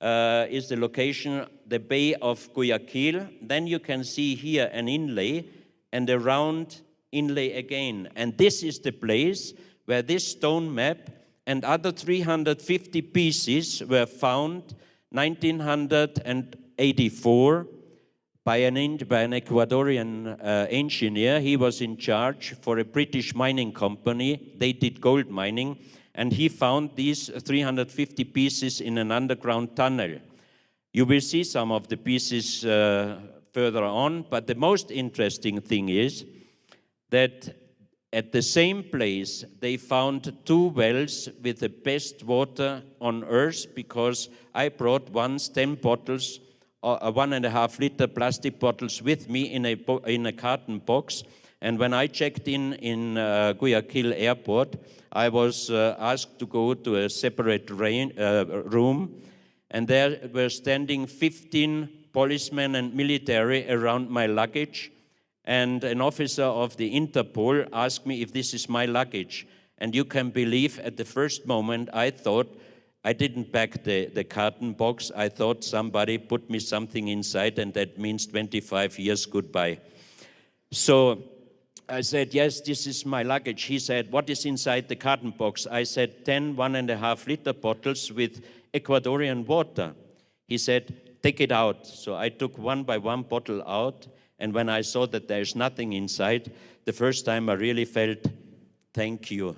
is the location, the Bay of Guayaquil. Then you can see here an inlay and a round inlay again. And this is the place where this stone map and other 350 pieces were found 1984 by an Ecuadorian engineer. He was in charge for a British mining company. They did gold mining, and he found these 350 pieces in an underground tunnel. You will see some of the pieces further on, but the most interesting thing is that at the same place, they found 2 wells with the best water on earth, because I brought once 10 bottles, 1.5 liter plastic bottles with me in a carton box. And when I checked in Guayaquil airport, I was asked to go to a separate room, and there were standing 15 policemen and military around my luggage. And an officer of the Interpol asked me if this is my luggage. And you can believe at the first moment I thought, I didn't pack the carton box, I thought somebody put me something inside, and that means 25 years goodbye. So I said, yes, this is my luggage. He said, what is inside the carton box? I said, 10 1.5 liter bottles with Ecuadorian water. He said, take it out. So I took one by one bottle out, and when I saw that there's nothing inside, the first time I really felt, thank you.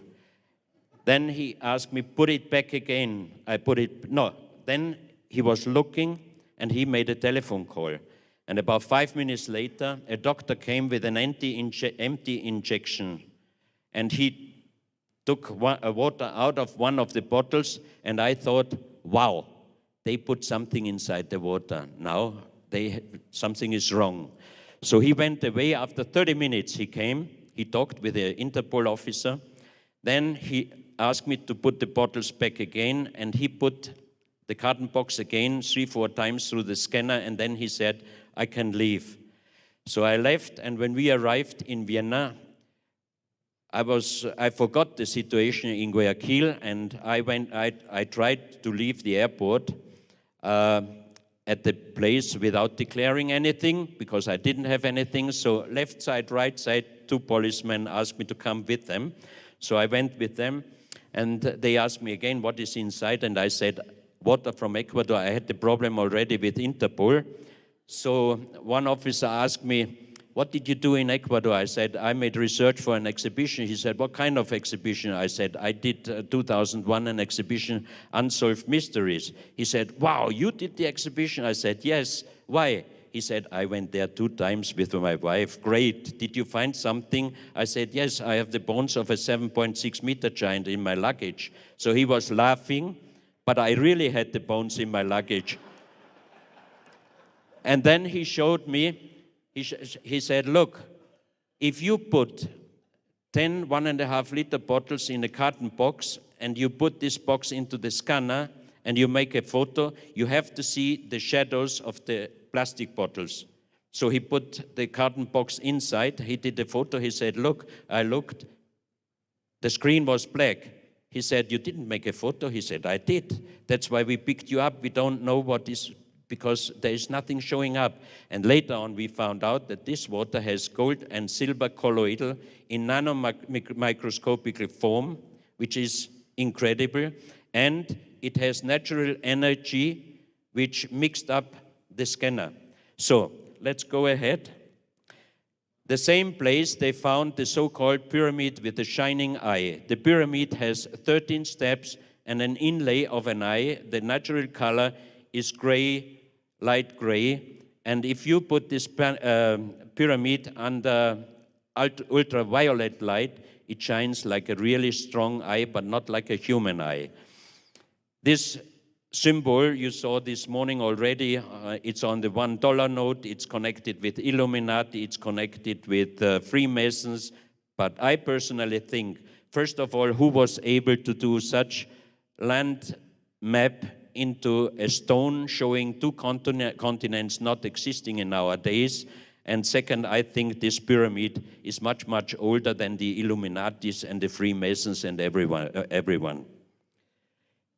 Then he asked me, put it back again. I put it, no. Then he was looking and he made a telephone call. And about 5 minutes later, a doctor came with an empty injection. And he took water out of one of the bottles. And I thought, wow, they put something inside the water. Now something is wrong. So he went away. After 30 minutes he came. He talked with the Interpol officer. Then he asked me to put the bottles back again, and he put the carton box again 3-4 times through the scanner, and then he said, I can leave. So I left, and when we arrived in Vienna, I forgot the situation in Guayaquil, and I tried to leave the airport at the place without declaring anything, because I didn't have anything. So left side, right side, 2 policemen asked me to come with them. So I went with them, and they asked me again, what is inside? And I said, water from Ecuador. I had the problem already with Interpol. So one officer asked me, what did you do in Ecuador? I said, I made research for an exhibition. He said, what kind of exhibition? I said, I did 2001 an exhibition, Unsolved Mysteries. He said, wow, you did the exhibition? I said, yes. Why? He said, I went there 2 times with my wife. Great. Did you find something? I said, yes, I have the bones of a 7.6 meter giant in my luggage. So he was laughing, but I really had the bones in my luggage. And then he showed me, he said, look, if you put 10 1.5 liter bottles in a carton box and you put this box into the scanner and you make a photo, you have to see the shadows of the plastic bottles. So he put the carton box inside, he did the photo, he said, look, I looked, the screen was black. He said, you didn't make a photo? He said, I did. That's why we picked you up. We don't know what is, because there is nothing showing up. And later on, we found out that this water has gold and silver colloidal in nanomicroscopic form, which is incredible. And it has natural energy, which mixed up the scanner. So let's go ahead. The same place, they found the so-called pyramid with the shining eye. The pyramid has 13 steps and an inlay of an eye. The natural color is gray, light gray. And if you put this pyramid under ultraviolet light, it shines like a really strong eye, but not like a human eye. This symbol you saw this morning already, it's on the $1 note, it's connected with Illuminati, it's connected with Freemasons, but I personally think, first of all, who was able to do such land map into a stone showing 2 continents not existing in our days? And second, I think this pyramid is much, much older than the Illuminatis and the Freemasons and everyone.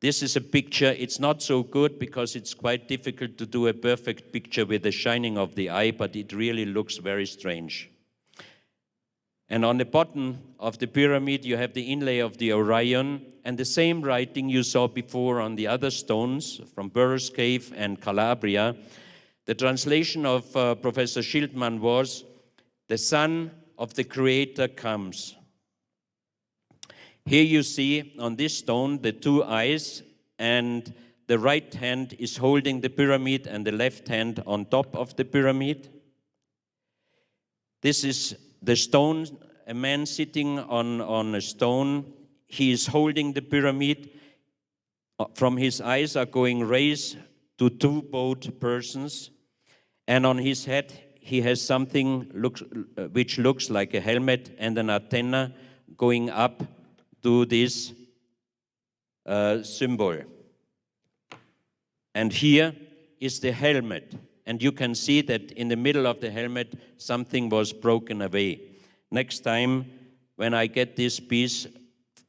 This is a picture. It's not so good because it's quite difficult to do a perfect picture with the shining of the eye, but it really looks very strange. And on the bottom of the pyramid, you have the inlay of the Orion, and the same writing you saw before on the other stones from Burrow's cave and Calabria. The translation of Professor Schildmann was, the Son of the Creator comes. Here you see on this stone the 2 eyes, and the right hand is holding the pyramid and the left hand on top of the pyramid. This is the stone, a man sitting on a stone. He is holding the pyramid. From his eyes are going rays to 2 boat persons, and on his head he has something which looks like a helmet and an antenna going up to this symbol. And here is the helmet. And you can see that in the middle of the helmet, something was broken away. Next time, when I get this piece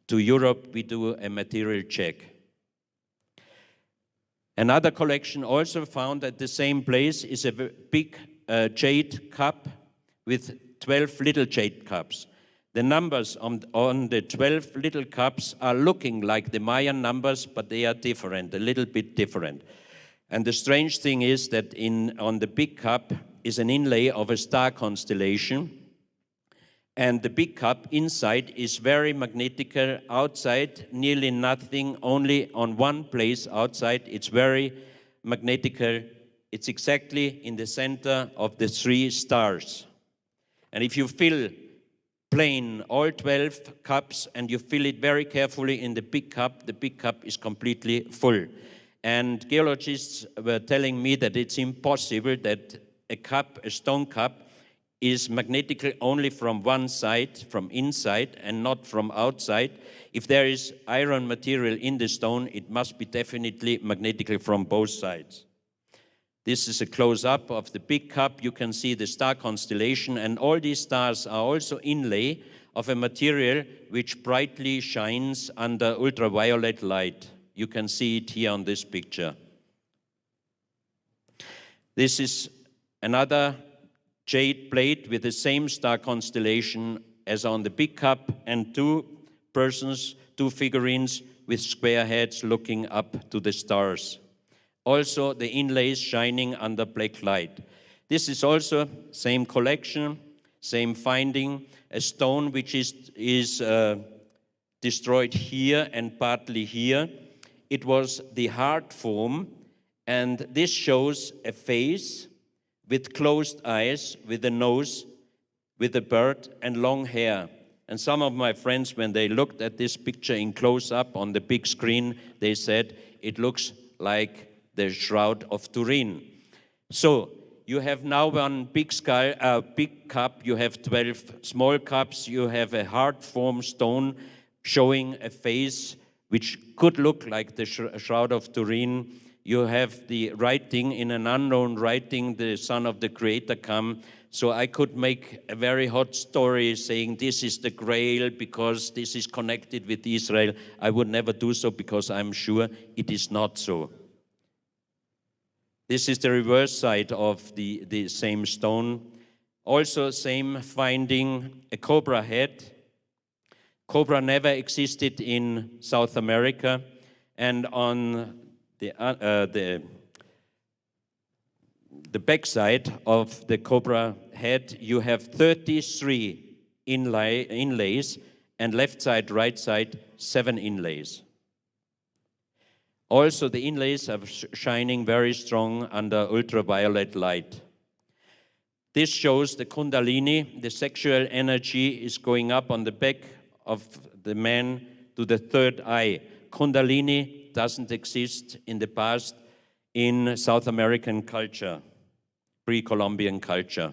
to Europe, we do a material check. Another collection also found at the same place is a big jade cup with 12 little jade cups. The numbers on the 12 little cups are looking like the Mayan numbers, but they are different, a little bit different. And the strange thing is that on the big cup is an inlay of a star constellation, And the big cup inside is very magnetical. Outside, nearly nothing, only on one place outside. It's very magnetical. It's exactly in the center of the 3 stars. And if you fill plain all 12 cups and you fill it very carefully in the big cup is completely full. And geologists were telling me that it's impossible that a stone cup, is magnetical only from one side, from inside, and not from outside. If there is iron material in the stone, it must be definitely magnetical from both sides. This is a close-up of the big cup. You can see the star constellation, and all these stars are also inlay of a material which brightly shines under ultraviolet light. You can see it here on this picture. This is another jade plate with the same star constellation as on the big cup, and 2 persons, 2 figurines with square heads looking up to the stars. Also the inlays shining under black light. This is also same collection, same finding, a stone which is destroyed here and partly here. It was the heart form, and this shows a face with closed eyes, with a nose, with a bird and long hair. And some of my friends, when they looked at this picture in close-up on the big screen, they said, it looks like the Shroud of Turin. So you have now one big cup, you have 12 small cups, you have a heart-formed stone showing a face which could look like the Shroud of Turin. You have the writing, in an unknown writing, the Son of the Creator come. So I could make a very hot story saying this is the Grail because this is connected with Israel. I would never do so because I'm sure it is not so. This is the reverse side of the same stone. Also same finding, a cobra head. Cobra never existed in South America, and on the backside of the cobra head, you have 33 inlays, and left side, right side, 7 inlays. Also, the inlays are shining very strong under ultraviolet light. This shows the Kundalini, the sexual energy is going up on the back of the man to the 3rd eye. Kundalini doesn't exist in the past in South American culture, pre-Columbian culture.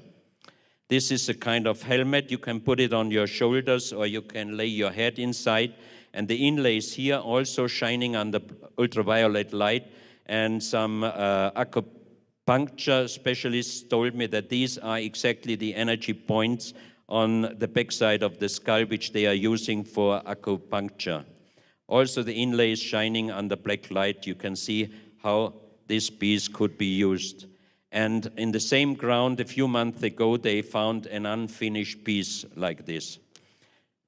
This is a kind of helmet. You can put it on your shoulders or you can lay your head inside. And the inlays here also shining under ultraviolet light. And some acupuncture specialists told me that these are exactly the energy points on the backside of the skull which they are using for acupuncture. Also the inlays shining under black light, you can see how this piece could be used. And in the same ground, a few months ago, they found an unfinished piece like this.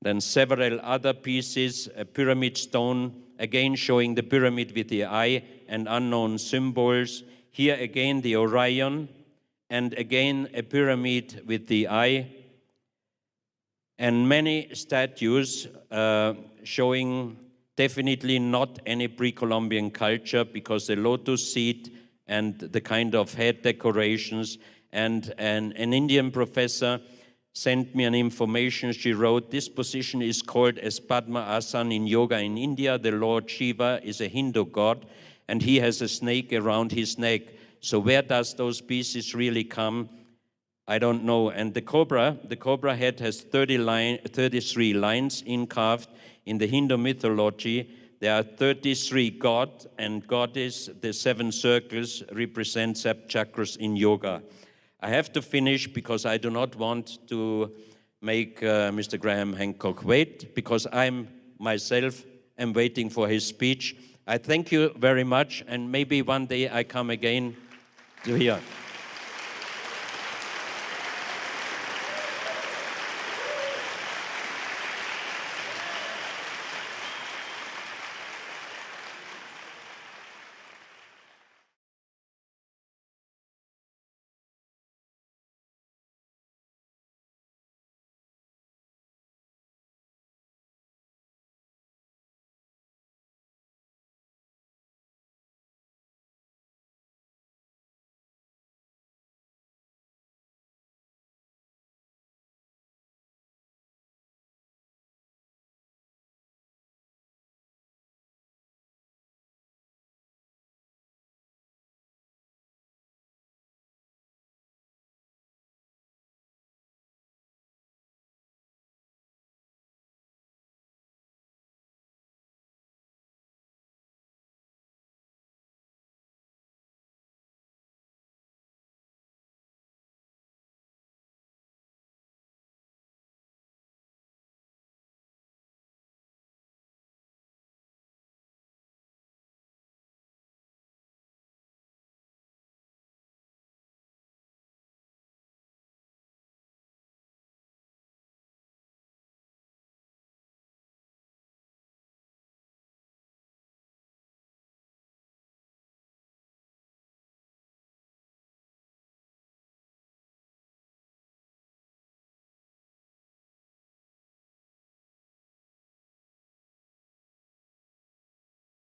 Then several other pieces, a pyramid stone, again showing the pyramid with the eye and unknown symbols. Here again the Orion, and again a pyramid with the eye. And many statues showing definitely not any pre-Columbian culture, because the lotus seed and the kind of head decorations. And an Indian professor sent me an information. She wrote, this position is called as Padma Asana in yoga in India. The Lord Shiva is a Hindu god, and he has a snake around his neck. So where does those pieces really come? I don't know. And the cobra head has 33 lines carved. In the Hindu mythology, there are 33 god and goddess. The 7 circles represent 7 chakras in yoga. I have to finish because I do not want to make Mr. Graham Hancock wait, because I'm myself am waiting for his speech. I thank you very much, and maybe one day I come again to here.